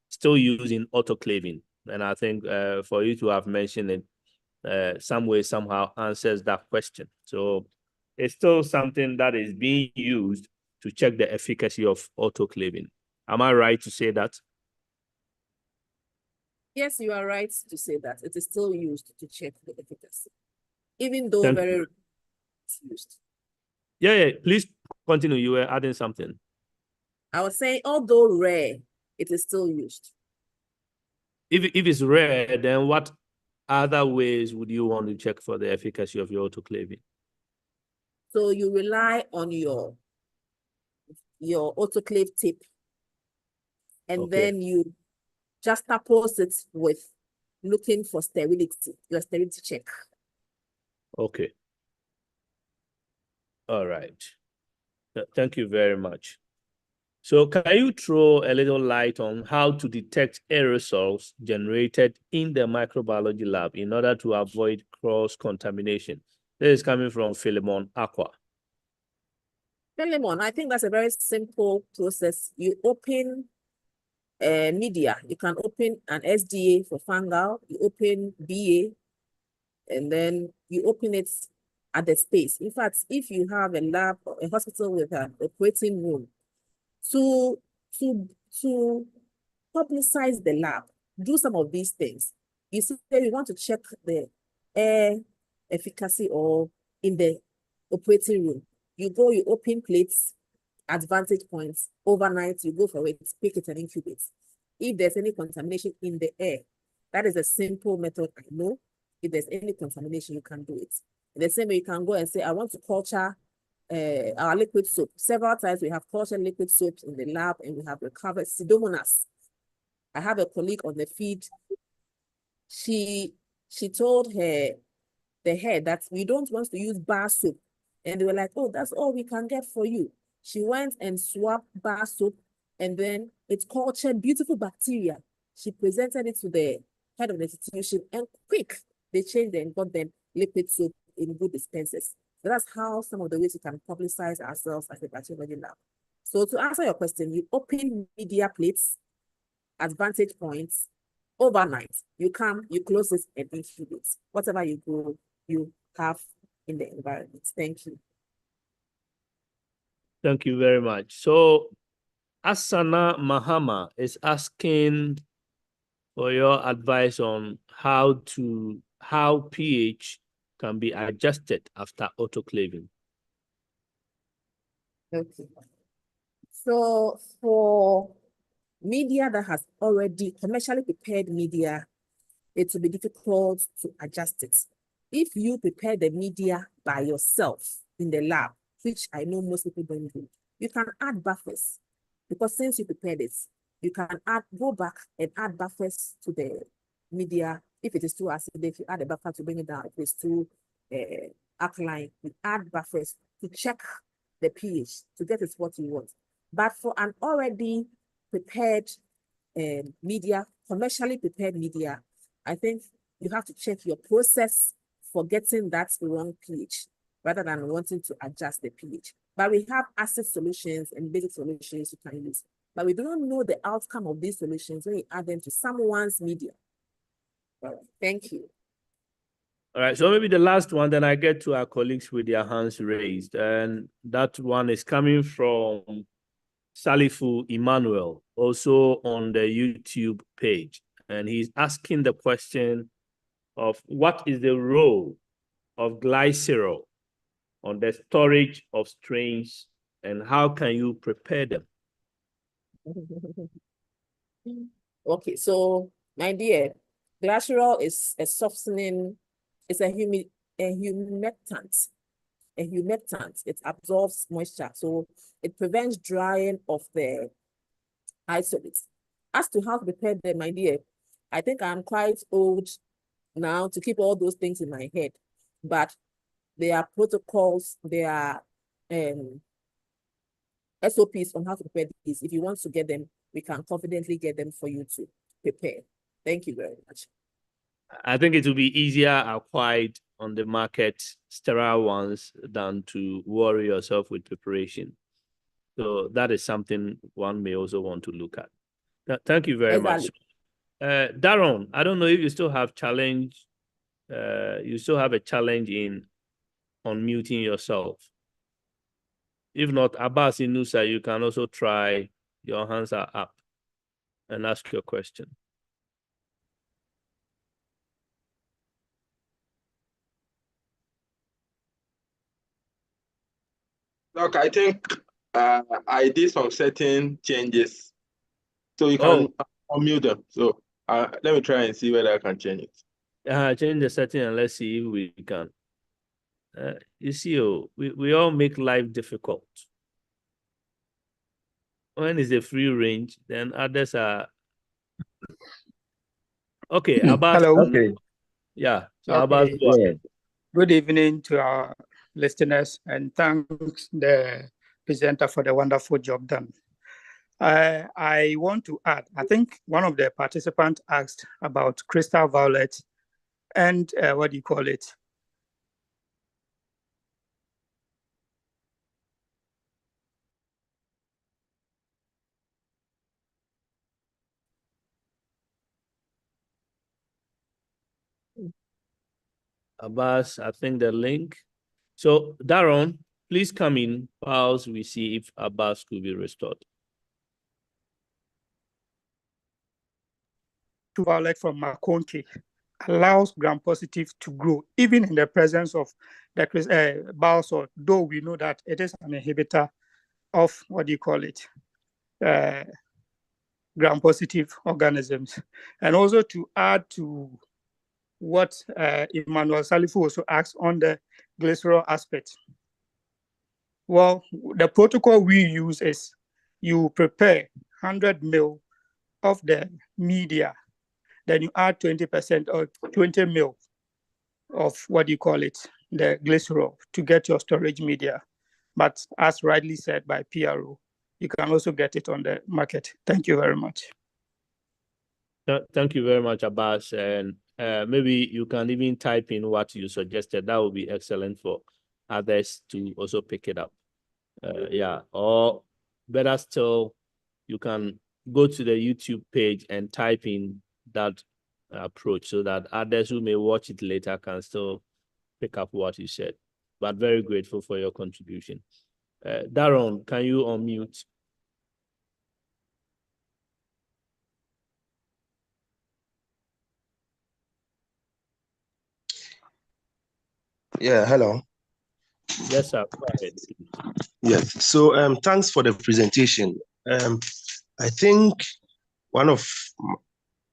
[SPEAKER 4] still using autoclaving. And I think for you to have mentioned it, some way, somehow answers that question. So it's still something that is being used to check the efficacy of autoclaving. Am I right to say that?
[SPEAKER 3] Yes, you are right to say that. It is still used to check the efficacy, even though
[SPEAKER 4] Thank
[SPEAKER 3] very
[SPEAKER 4] you.
[SPEAKER 3] used.
[SPEAKER 4] Yeah, please continue. You were adding something.
[SPEAKER 3] I was saying, although rare, it is still used.
[SPEAKER 4] If it's rare, then what other ways would you want to check for the efficacy of your autoclaving?
[SPEAKER 3] So you rely on your autoclave tip, and
[SPEAKER 4] Okay.
[SPEAKER 3] then you juxtapose it with looking for sterility, your sterility check.
[SPEAKER 4] Okay. All right. Thank you very much. So can you throw a little light on how to detect aerosols generated in the microbiology lab in order to avoid cross-contamination? This is coming from Philemon Aqua.
[SPEAKER 3] Philemon, I think that's a very simple process. You open media. You can open an SDA for fungal, you open BA, and then you open it at the space. In fact, if you have a lab, a hospital with an operating room, to publicize the lab, do some of these things. You say we want to check the air efficacy or in the operating room. You go, you open plates, advantage points, overnight, you go for it, pick it and incubate. If there's any contamination in the air, that is a simple method I know. If there's any contamination, you can do it. In the same way, you can go and say, I want to culture our liquid soap. Several times we have cultured liquid soaps in the lab and we have recovered Pseudomonas. I have a colleague on the feed. She told the head that we don't want to use bar soap. And they were like, oh, that's all we can get for you. She went and swapped bar soap, and then it cultured beautiful bacteria. She presented it to the head of the institution, and quick, they changed and got them liquid soap in good dispensers. So that's how some of the ways we can publicize ourselves as a bacteriology lab. So to answer your question, you open media plates, advantage points, overnight. You come, you close it and incubate. Whatever you go, you have in the environment. Thank you.
[SPEAKER 4] Thank you very much. So Asana Mahama is asking for your advice on how pH can be adjusted after autoclaving.
[SPEAKER 3] Okay. So for media that has already commercially prepared media, it will be difficult to adjust it. If you prepare the media by yourself in the lab, which I know most people don't do, you can add buffers, because since you prepared it, you can go back and add buffers to the media. If it is too acidic, you add a buffer to bring it down. If it's too alkaline, you add buffers to check the pH to get it what you want. But for an already prepared media, commercially prepared media, I think you have to check your process for getting that wrong pH rather than wanting to adjust the pH. But we have acid solutions and basic solutions you can use. But we do not know the outcome of these solutions when you add them to someone's media. All right, thank you.
[SPEAKER 4] All right, so maybe the last one, then I get to our colleagues with their hands raised. And that one is coming from Salifu Emmanuel, also on the YouTube page. And he's asking the question of what is the role of glycerol on the storage of strains and how can you prepare them?
[SPEAKER 3] Okay, so my dear, glycerol is a softening, it's a humectant. A humectant, it absorbs moisture, so it prevents drying of the isolates. As to how to prepare them, my dear, I think I'm quite old now to keep all those things in my head, but there are protocols, there are SOPs on how to prepare these. If you want to get them, we can confidently get them for you to prepare. Thank you very much.
[SPEAKER 4] I think it will be easier acquired on the market, sterile ones, than to worry yourself with preparation. So that is something one may also want to look at. Thank you very much. Darren, I don't know if you still have challenge you still have a challenge in unmuting yourself. If not, Abbas Inusa, you can also try. Your hands are up and ask your question.
[SPEAKER 2] Look, I think I did some certain changes, so you can unmute them. So let me try and see whether I can change it.
[SPEAKER 4] Change the setting and let's see if we can. You see, we all make life difficult. When it's a free range, then others are okay. Abbas,
[SPEAKER 5] hello.
[SPEAKER 6] Okay.
[SPEAKER 4] Yeah. So
[SPEAKER 5] Okay.
[SPEAKER 4] Abbas, go ahead.
[SPEAKER 5] Good evening to our listeners, and thanks the presenter for the wonderful job done. I want to add, I think one of the participants asked about crystal violet and what do you call it?
[SPEAKER 4] Abbas, I think the link. So Daron, please come in whilst we see if Abbas could be restored.
[SPEAKER 5] Violet from Makonki allows gram-positive to grow even in the presence of the bile salt, though we know that it is an inhibitor of what do you call it, gram-positive organisms. And also to add to what Emmanuel Salifu also asked on the glycerol aspect. Well, the protocol we use is you prepare 100 ml of the media, then you add 20% or 20 ml of what do you call it, the glycerol to get your storage media. But as rightly said by PRO, you can also get it on the market. Thank you very much.
[SPEAKER 4] Thank you very much, Abbas. And maybe you can even type in what you suggested. That would be excellent for others to also pick it up. Yeah, or better still, you can go to the YouTube page and type in that approach so that others who may watch it later can still pick up what you said. But very grateful for your contribution. Daron, can you unmute?
[SPEAKER 6] Yeah, hello.
[SPEAKER 4] Yes, sir. Go ahead.
[SPEAKER 6] Yes. So thanks for the presentation. I think one of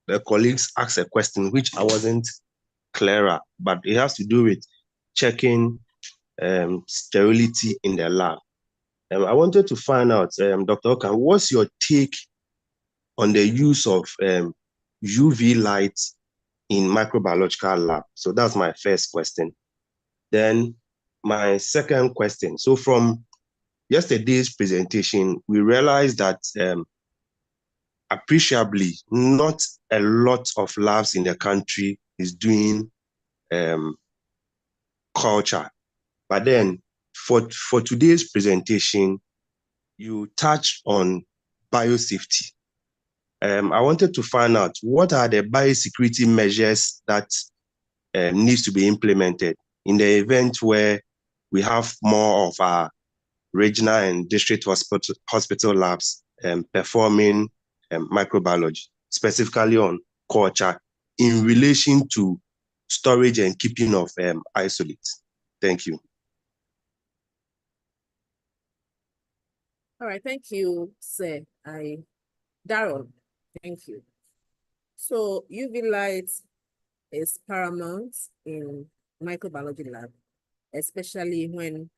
[SPEAKER 6] the colleagues asked a question which I wasn't clearer, but it has to do with checking sterility in the lab. I wanted to find out, Dr. Okan, what's your take on the use of UV light in microbiological lab? So that's my first question. Then my second question. So from yesterday's presentation, we realized that appreciably not a lot of labs in the country is doing culture. But then for today's presentation, you touched on biosafety. I wanted to find out what are the biosecurity measures that needs to be implemented in the event where we have more of our regional and district hospital labs performing microbiology, specifically on culture, in relation to storage and keeping of isolates. Thank you.
[SPEAKER 3] All right, thank you, sir. Daryl, thank you. So UV light is paramount in microbiology lab, especially when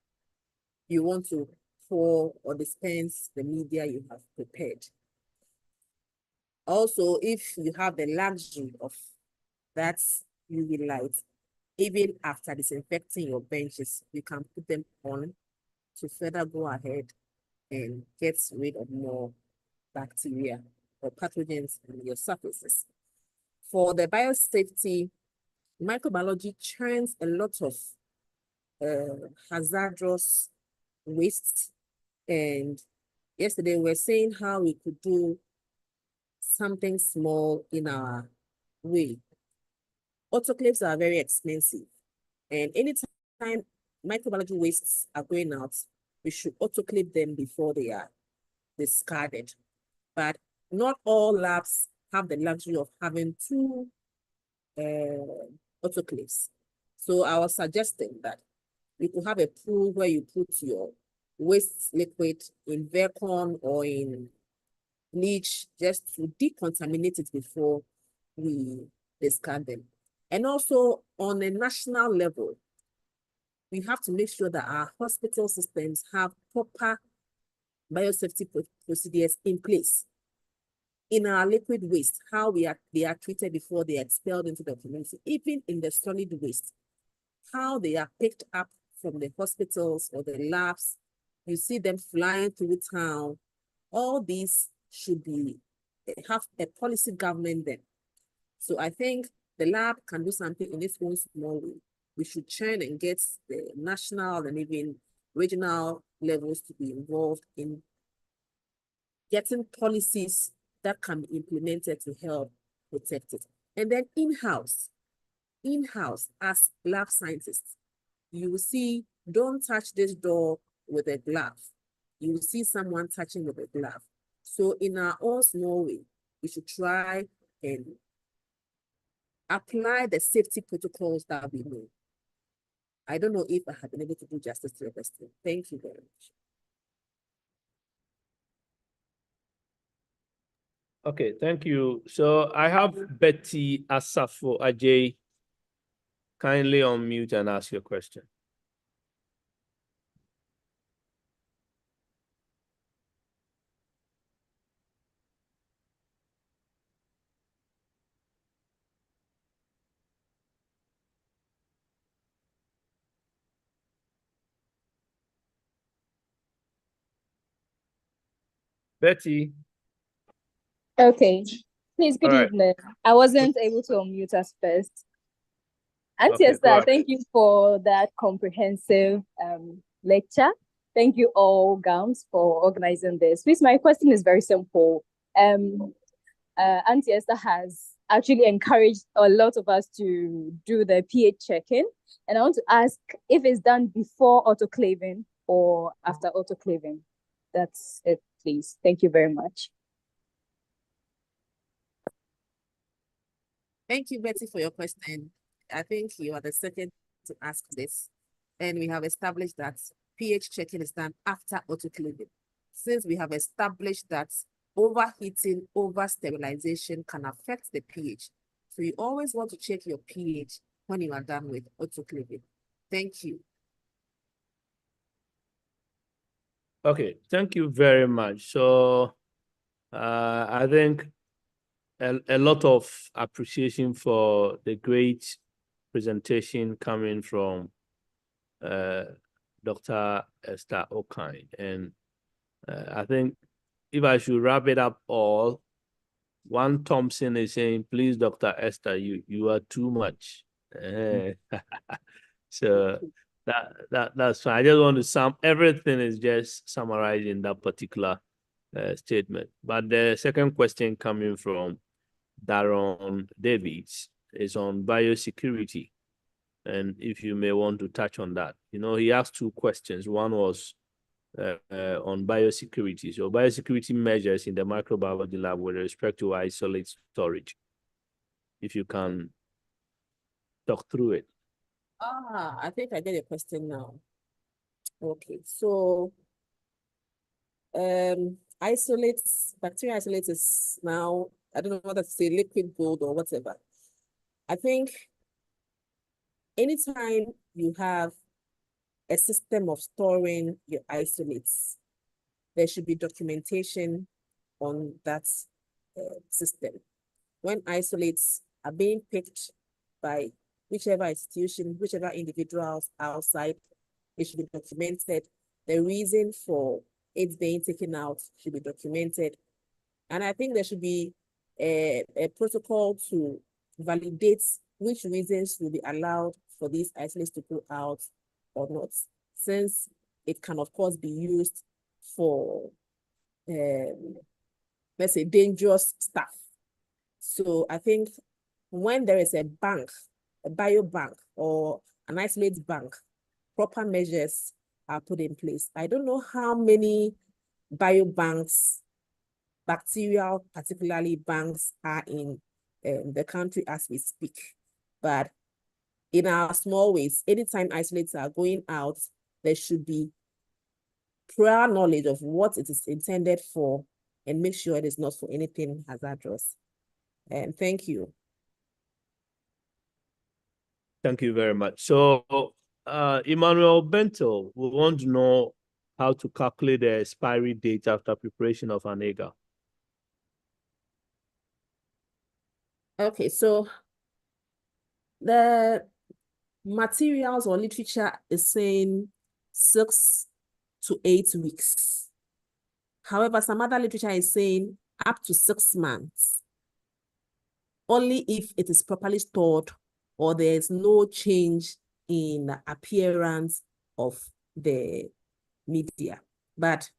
[SPEAKER 3] you want to pour or dispense the media you have prepared. Also, if you have the luxury of that UV light, even after disinfecting your benches, you can put them on to further go ahead and get rid of more bacteria or pathogens on your surfaces. For the biosafety, microbiology churns a lot of hazardous waste. And yesterday we were saying how we could do something small in our way. Autoclaves are very expensive. And anytime microbiology wastes are going out, we should autoclave them before they are discarded. But not all labs have the luxury of having two autoclaves. So I was suggesting that you could have a pool where you put your waste liquid in Vercon or in bleach just to decontaminate it before we discard them. And also on a national level, we have to make sure that our hospital systems have proper biosafety procedures in place. In our liquid waste, how they are treated before they are expelled into the community, even in the solid waste, how they are picked up from the hospitals or the labs. You see them flying through town. All these should have a policy governing them. So I think the lab can do something in its own small way. We should churn and get the national and even regional levels to be involved in getting policies that can be implemented to help protect it. And then in-house as lab scientists, you will see, don't touch this door with a glove. You will see someone touching with a glove. So in our own small way, we should try and apply the safety protocols that we know. I don't know if I have been able to do justice to your question. Thank you very much.
[SPEAKER 4] Okay, thank you. So I have Betty Asafo Ajay. Kindly unmute and ask your question. Betty.
[SPEAKER 7] Okay. Please, good
[SPEAKER 4] All right.
[SPEAKER 7] evening. I wasn't able to unmute us first. Auntie
[SPEAKER 4] Okay,
[SPEAKER 7] Esther, thank you for that comprehensive lecture. Thank you all, Gamls, for organizing this. Please, my question is very simple. Auntie Esther has actually encouraged a lot of us to do the pH check-in. And I want to ask if it's done before autoclaving or after autoclaving. That's it, please. Thank you very much.
[SPEAKER 3] Thank you, Betty, for your question. I think you are the second to ask this. And we have established that pH checking is done after autoclaving. Since we have established that overheating, over-sterilization can affect the pH. So you always want to check your pH when you are done with autoclaving. Thank you.
[SPEAKER 4] Okay, thank you very much. So I think a lot of appreciation for the great presentation coming from Dr. Esther Okine. And I think if I should wrap it up all, one Thompson is saying, please, Dr. Esther, you are too much. So that's fine. I just want to everything is just summarized in that particular statement. But the second question coming from Daron Davids is on biosecurity. And if you may want to touch on that. You know, he asked two questions. One was on biosecurity. So biosecurity measures in the microbiology lab with respect to isolate storage. If you can talk through it.
[SPEAKER 3] I think I get your question now. Okay, so bacteria isolates is now, I don't know whether to say liquid gold or whatever. I think anytime you have a system of storing your isolates, there should be documentation on that system. When isolates are being picked by whichever institution, whichever individuals outside, it should be documented. The reason for it being taken out should be documented. And I think there should be a protocol to validate which reasons will be allowed for these isolates to go out or not, since it can, of course, be used for, let's say, dangerous stuff. So I think when there is a bank a biobank or an isolate bank, proper measures are put in place. I don't know how many biobanks, bacterial, particularly banks, are in the country as we speak. But in our small ways, anytime isolates are going out, there should be prior knowledge of what it is intended for and make sure it is not for anything hazardous. And thank you.
[SPEAKER 4] Thank you very much. So, Emmanuel Bento, we want to know how to calculate the expiry date after preparation of an agar.
[SPEAKER 3] Okay, so the materials or literature is saying 6 to 8 weeks. However, some other literature is saying up to 6 months, only if it is properly stored or there is no change in the appearance of the media. But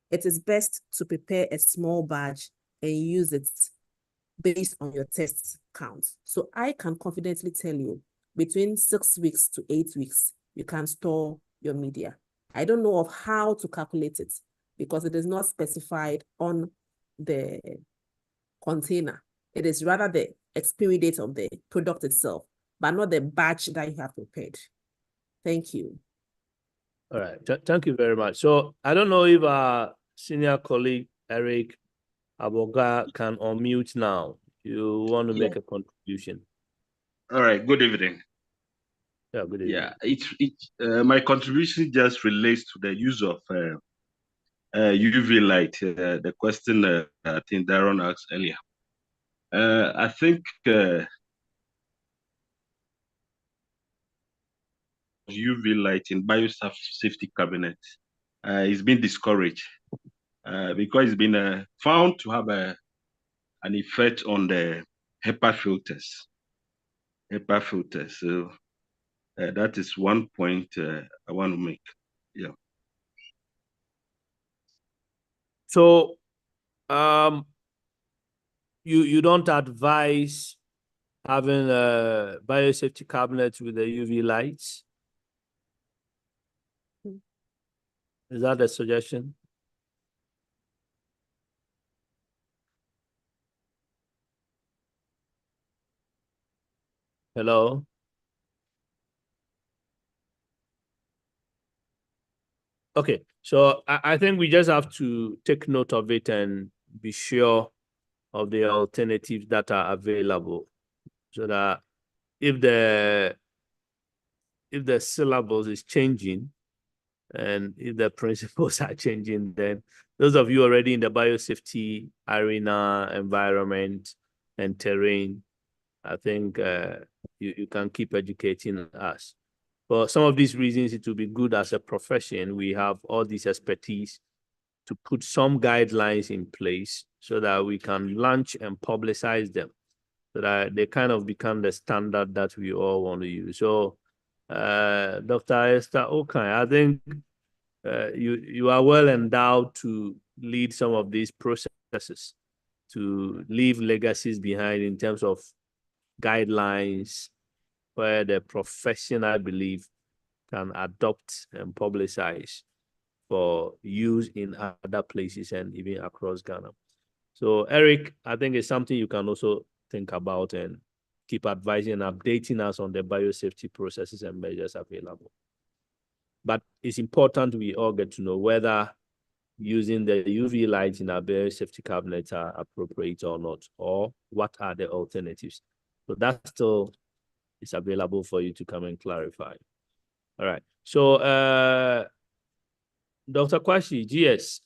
[SPEAKER 3] it is best to prepare a small batch and use it based on your test count. So I can confidently tell you between 6 weeks to 8 weeks, you can store your media. I don't know of how to calculate it because it is not specified on the container. It is rather the expiry date of the product itself, but not the batch that you have prepared. Thank you.
[SPEAKER 4] All right, thank you very much. So I don't know if our senior colleague, Eric Aboga, can unmute now. You want to make a contribution?
[SPEAKER 8] All right, good evening.
[SPEAKER 4] Yeah, good evening.
[SPEAKER 8] Yeah, my contribution just relates to the use of UV light, the question I think Darren asked earlier. I think UV light in biosafety cabinet is being discouraged because it's been found to have an effect on the HEPA filters. So that is one point I want to make. Yeah.
[SPEAKER 4] So, you don't advise having a biosafety cabinet with the UV lights? Is that a suggestion? Hello? Okay, so I think we just have to take note of it and be sure of the alternatives that are available, so that if the syllabus is changing and if the principles are changing, then those of you already in the biosafety arena, environment, and terrain, I think you can keep educating us. For some of these reasons, it will be good as a profession. We have all this expertise to put some guidelines in place so that we can launch and publicize them, so that they kind of become the standard that we all want to use. So, Dr. Esther Okai, I think you are well endowed to lead some of these processes, to leave legacies behind in terms of guidelines where the profession, I believe, can adopt and publicize for use in other places and even across Ghana. So, Eric, I think it's something you can also think about and keep advising and updating us on the biosafety processes and measures available. But it's important we all get to know whether using the UV lights in our biosafety cabinets are appropriate or not, or what are the alternatives. So that still is available for you to come and clarify. All right. So, Dr. Kwashi, GS,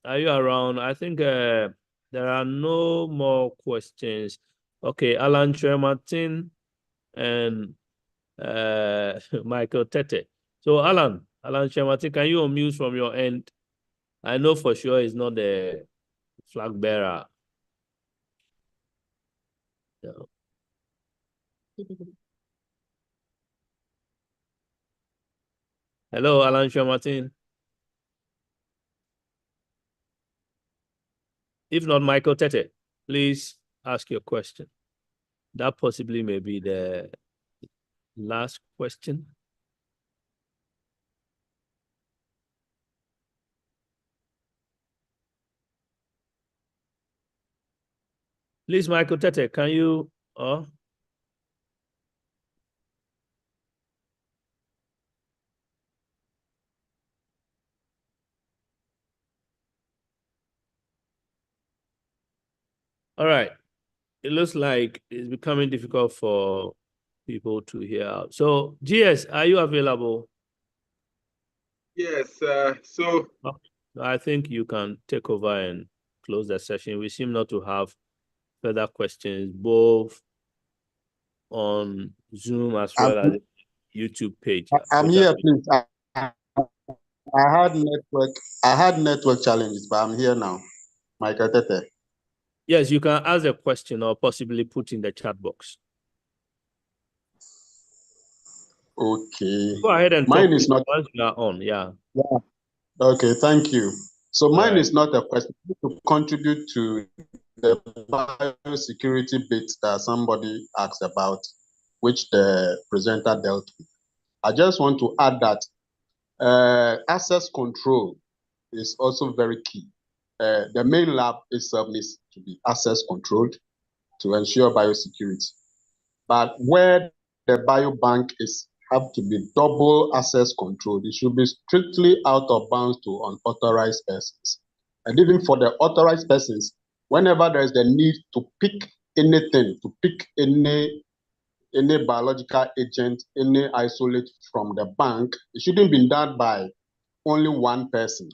[SPEAKER 4] are you around? I think there are no more questions. Okay, Alan Tremartin and Michael Tete. So, Alan Tremartin, can you unmute from your end? I know for sure it's not the flag bearer. No. Hello, Alan Tremartin. If not, Michael Tete, please ask your question. That possibly may be the last question. Please, Michael Tete, can you? All right. It looks like it's becoming difficult for people to hear out. So, GS, are you available?
[SPEAKER 2] Yes, so
[SPEAKER 4] I think you can take over and close the session. We seem not to have further questions, both on Zoom as well as YouTube page.
[SPEAKER 9] I'm here, please. I had network challenges, but I'm here now. Michael Tete.
[SPEAKER 4] Yes, you can ask a question or possibly put in the chat box.
[SPEAKER 9] Okay.
[SPEAKER 4] Go ahead and
[SPEAKER 9] mine
[SPEAKER 4] talk
[SPEAKER 9] is not.
[SPEAKER 4] once you are on. Yeah.
[SPEAKER 9] Okay, thank you. So mine
[SPEAKER 4] Right.
[SPEAKER 9] is not a question to contribute to the biosecurity bit that somebody asked about, which the presenter dealt with. I just want to add that access control is also very key. The main lab itself needs to be access controlled to ensure biosecurity. But where the biobank is have to be double access controlled, it should be strictly out of bounds to unauthorized persons. And even for the authorized persons, whenever there is the need to pick anything, to pick any biological agent, any isolate from the bank, it shouldn't be done by only one person.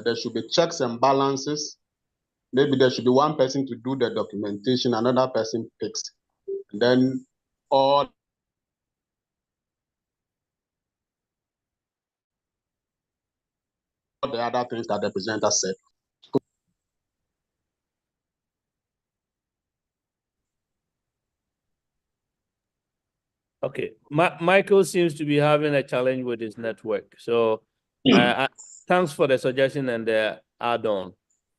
[SPEAKER 9] There should be checks and balances. Maybe there should be one person to do the documentation, another person picks. And then all the other things that the presenter said.
[SPEAKER 4] Okay. Michael seems to be having a challenge with his network. So thanks for the suggestion and the add-on.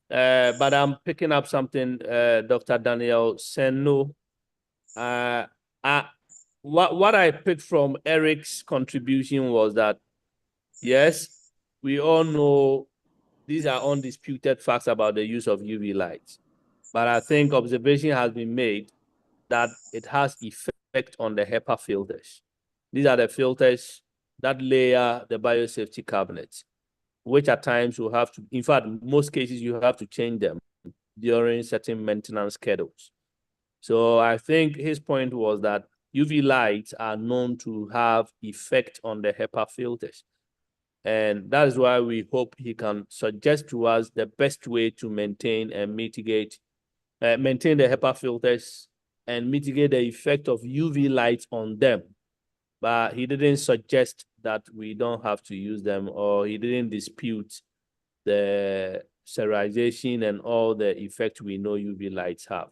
[SPEAKER 4] But I'm picking up something Dr. Daniel Seno. What I picked from Eric's contribution was that, yes, we all know these are undisputed facts about the use of UV lights. But I think observation has been made that it has effect on the HEPA filters. These are the filters that layer the biosafety cabinets, which at times you have to, in fact, most cases you have to change them during certain maintenance schedules. So I think his point was that UV lights are known to have effect on the HEPA filters. And that is why we hope he can suggest to us the best way to maintain and mitigate, maintain the HEPA filters and mitigate the effect of UV lights on them. But he didn't suggest that we don't have to use them, or he didn't dispute the sterilization and all the effect we know UV lights have.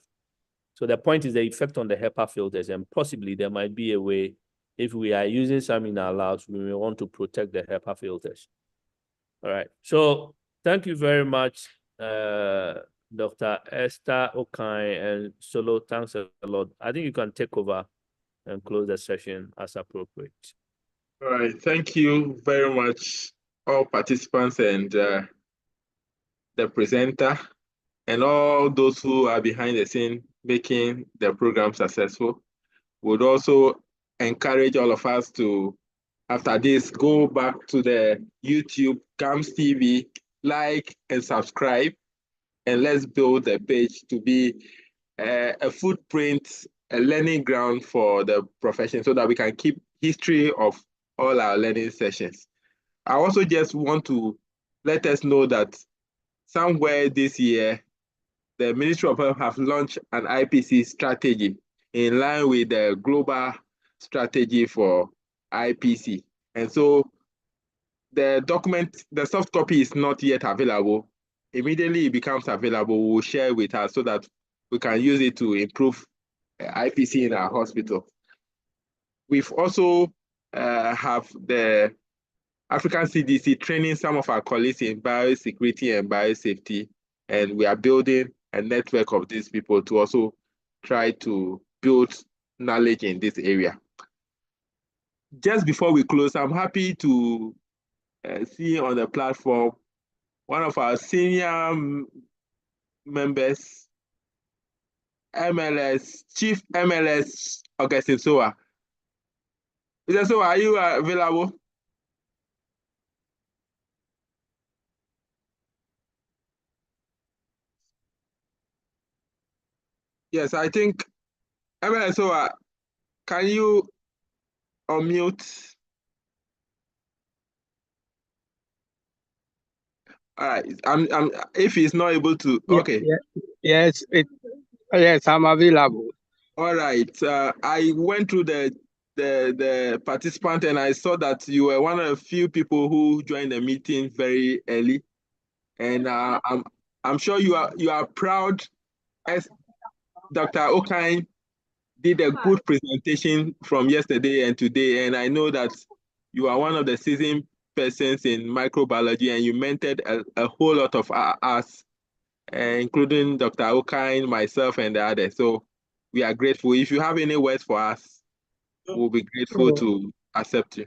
[SPEAKER 4] So the point is the effect on the HEPA filters, and possibly there might be a way, if we are using some in our labs, we may want to protect the HEPA filters. All right. So thank you very much, Dr. Esther Okai and Solo. Thanks a lot. I think you can take over and close the session as appropriate.
[SPEAKER 2] all right, thank you very much, all participants and the presenter, and all those who are behind the scene making the program successful. Would also encourage all of us to, after this, go back to the YouTube Gamls TV, like and subscribe, and let's build the page to be a footprint, a learning ground for the profession, so that we can keep history of all our learning sessions. I also just want to let us know that somewhere this year, the Ministry of Health have launched an IPC strategy in line with the global strategy for IPC. And so the document, the soft copy is not yet available. Immediately it becomes available, we'll share it with us so that we can use it to improve IPC in our hospital. We've also have the African CDC training some of our colleagues in biosecurity and biosafety, and we are building a network of these people to also try to build knowledge in this area. just before we close, I'm happy to see on the platform one of our senior members, Chief MLS Augustine Soa. Mr. Soa, are you available? Yes, I think MLS Soa, can you unmute? All right. If he's not able to, okay.
[SPEAKER 10] Yes, yes, I'm available.
[SPEAKER 2] All right. I went through the participant and I saw that you were one of the few people who joined the meeting very early, and I'm sure you are proud as Dr. Okine did a good presentation from yesterday and today, and I know that you are one of the seasoned persons in microbiology, and you mentored a whole lot of us, including Dr. Okine, myself, and the others. So we are grateful. If you have any words for us, we'll be grateful to accept you.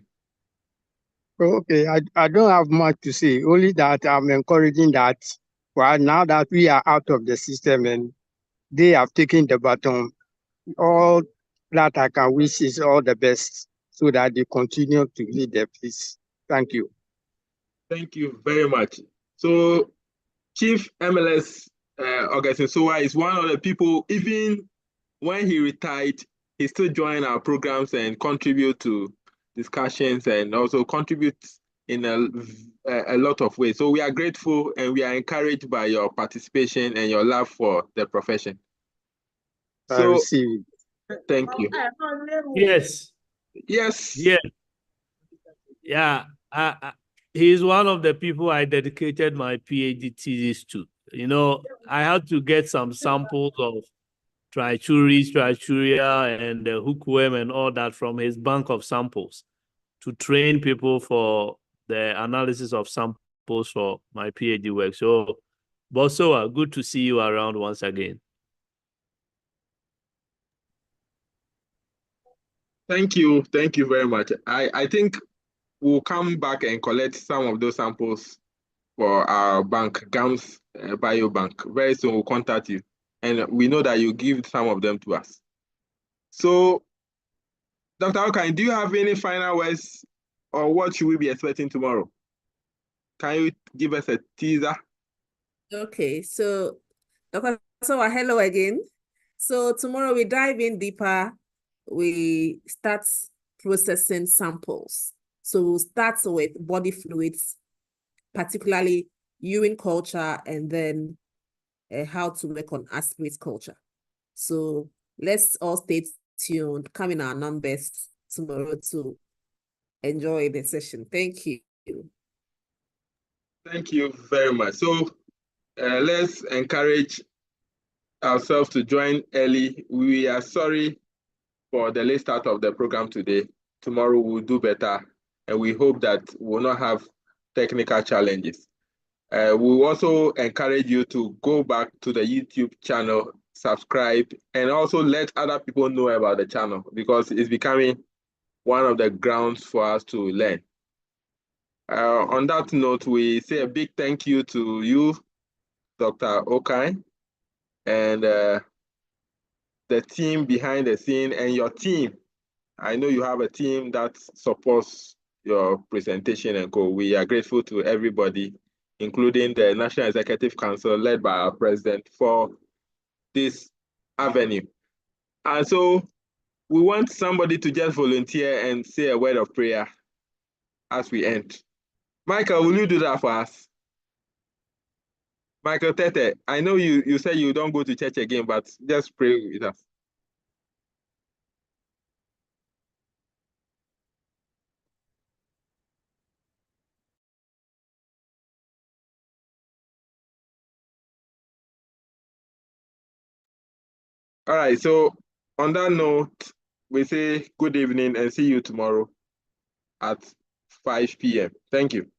[SPEAKER 10] Okay, I don't have much to say, only that I'm encouraging that, well, now that we are out of the system and they have taken the baton, all that I can wish is all the best so that they continue to lead the peace. Thank you.
[SPEAKER 2] Thank you very much. So Chief MLS Augustine Soa is one of the people, even when he retired, he still joined our programs and contribute to discussions and also contributes in a lot of ways. So we are grateful and we are encouraged by your participation and your love for the profession.
[SPEAKER 10] I receive.
[SPEAKER 2] Thank you.
[SPEAKER 4] Yes.
[SPEAKER 2] Yes.
[SPEAKER 4] Yeah. Yeah. He's one of the people I dedicated my PhD thesis to. You know, I had to get some samples of trichuria, and hookworm and all that from his bank of samples to train people for the analysis of samples for my PhD work. So, Bosoa, good to see you around once again.
[SPEAKER 2] Thank you. Thank you very much. I think we'll come back and collect some of those samples for our bank, Gamls Biobank. Very soon we'll contact you. And we know that you give some of them to us. So, Dr. Okine, do you have any final words or what should we be expecting tomorrow? Can you give us a teaser?
[SPEAKER 3] Okay, so Dr. Soa, hello again. So tomorrow we dive in deeper. We start processing samples. So we'll start with body fluids, particularly urine culture, and then how to work on aspirate culture. So let's all stay tuned. Come in our numbers tomorrow to enjoy the session. Thank you.
[SPEAKER 2] Thank you very much. So let's encourage ourselves to join early. We are sorry for the late start of the program today. Tomorrow we'll do better, and we hope that we'll not have technical challenges. We also encourage you to go back to the YouTube channel, subscribe, and also let other people know about the channel because it's becoming one of the grounds for us to learn. On that note, we say a big thank you to you, Dr. Okine, and the team behind the scene and your team. I know you have a team that supports your presentation and go. We are grateful to everybody, including the National Executive Council led by our president for this avenue. And so we want somebody to just volunteer and say a word of prayer as we end. Michael, will you do that for us? Michael Tete, I know you say you don't go to church again, but just pray with us. All right, so on that note, we say good evening and see you tomorrow at 5 p.m. Thank you.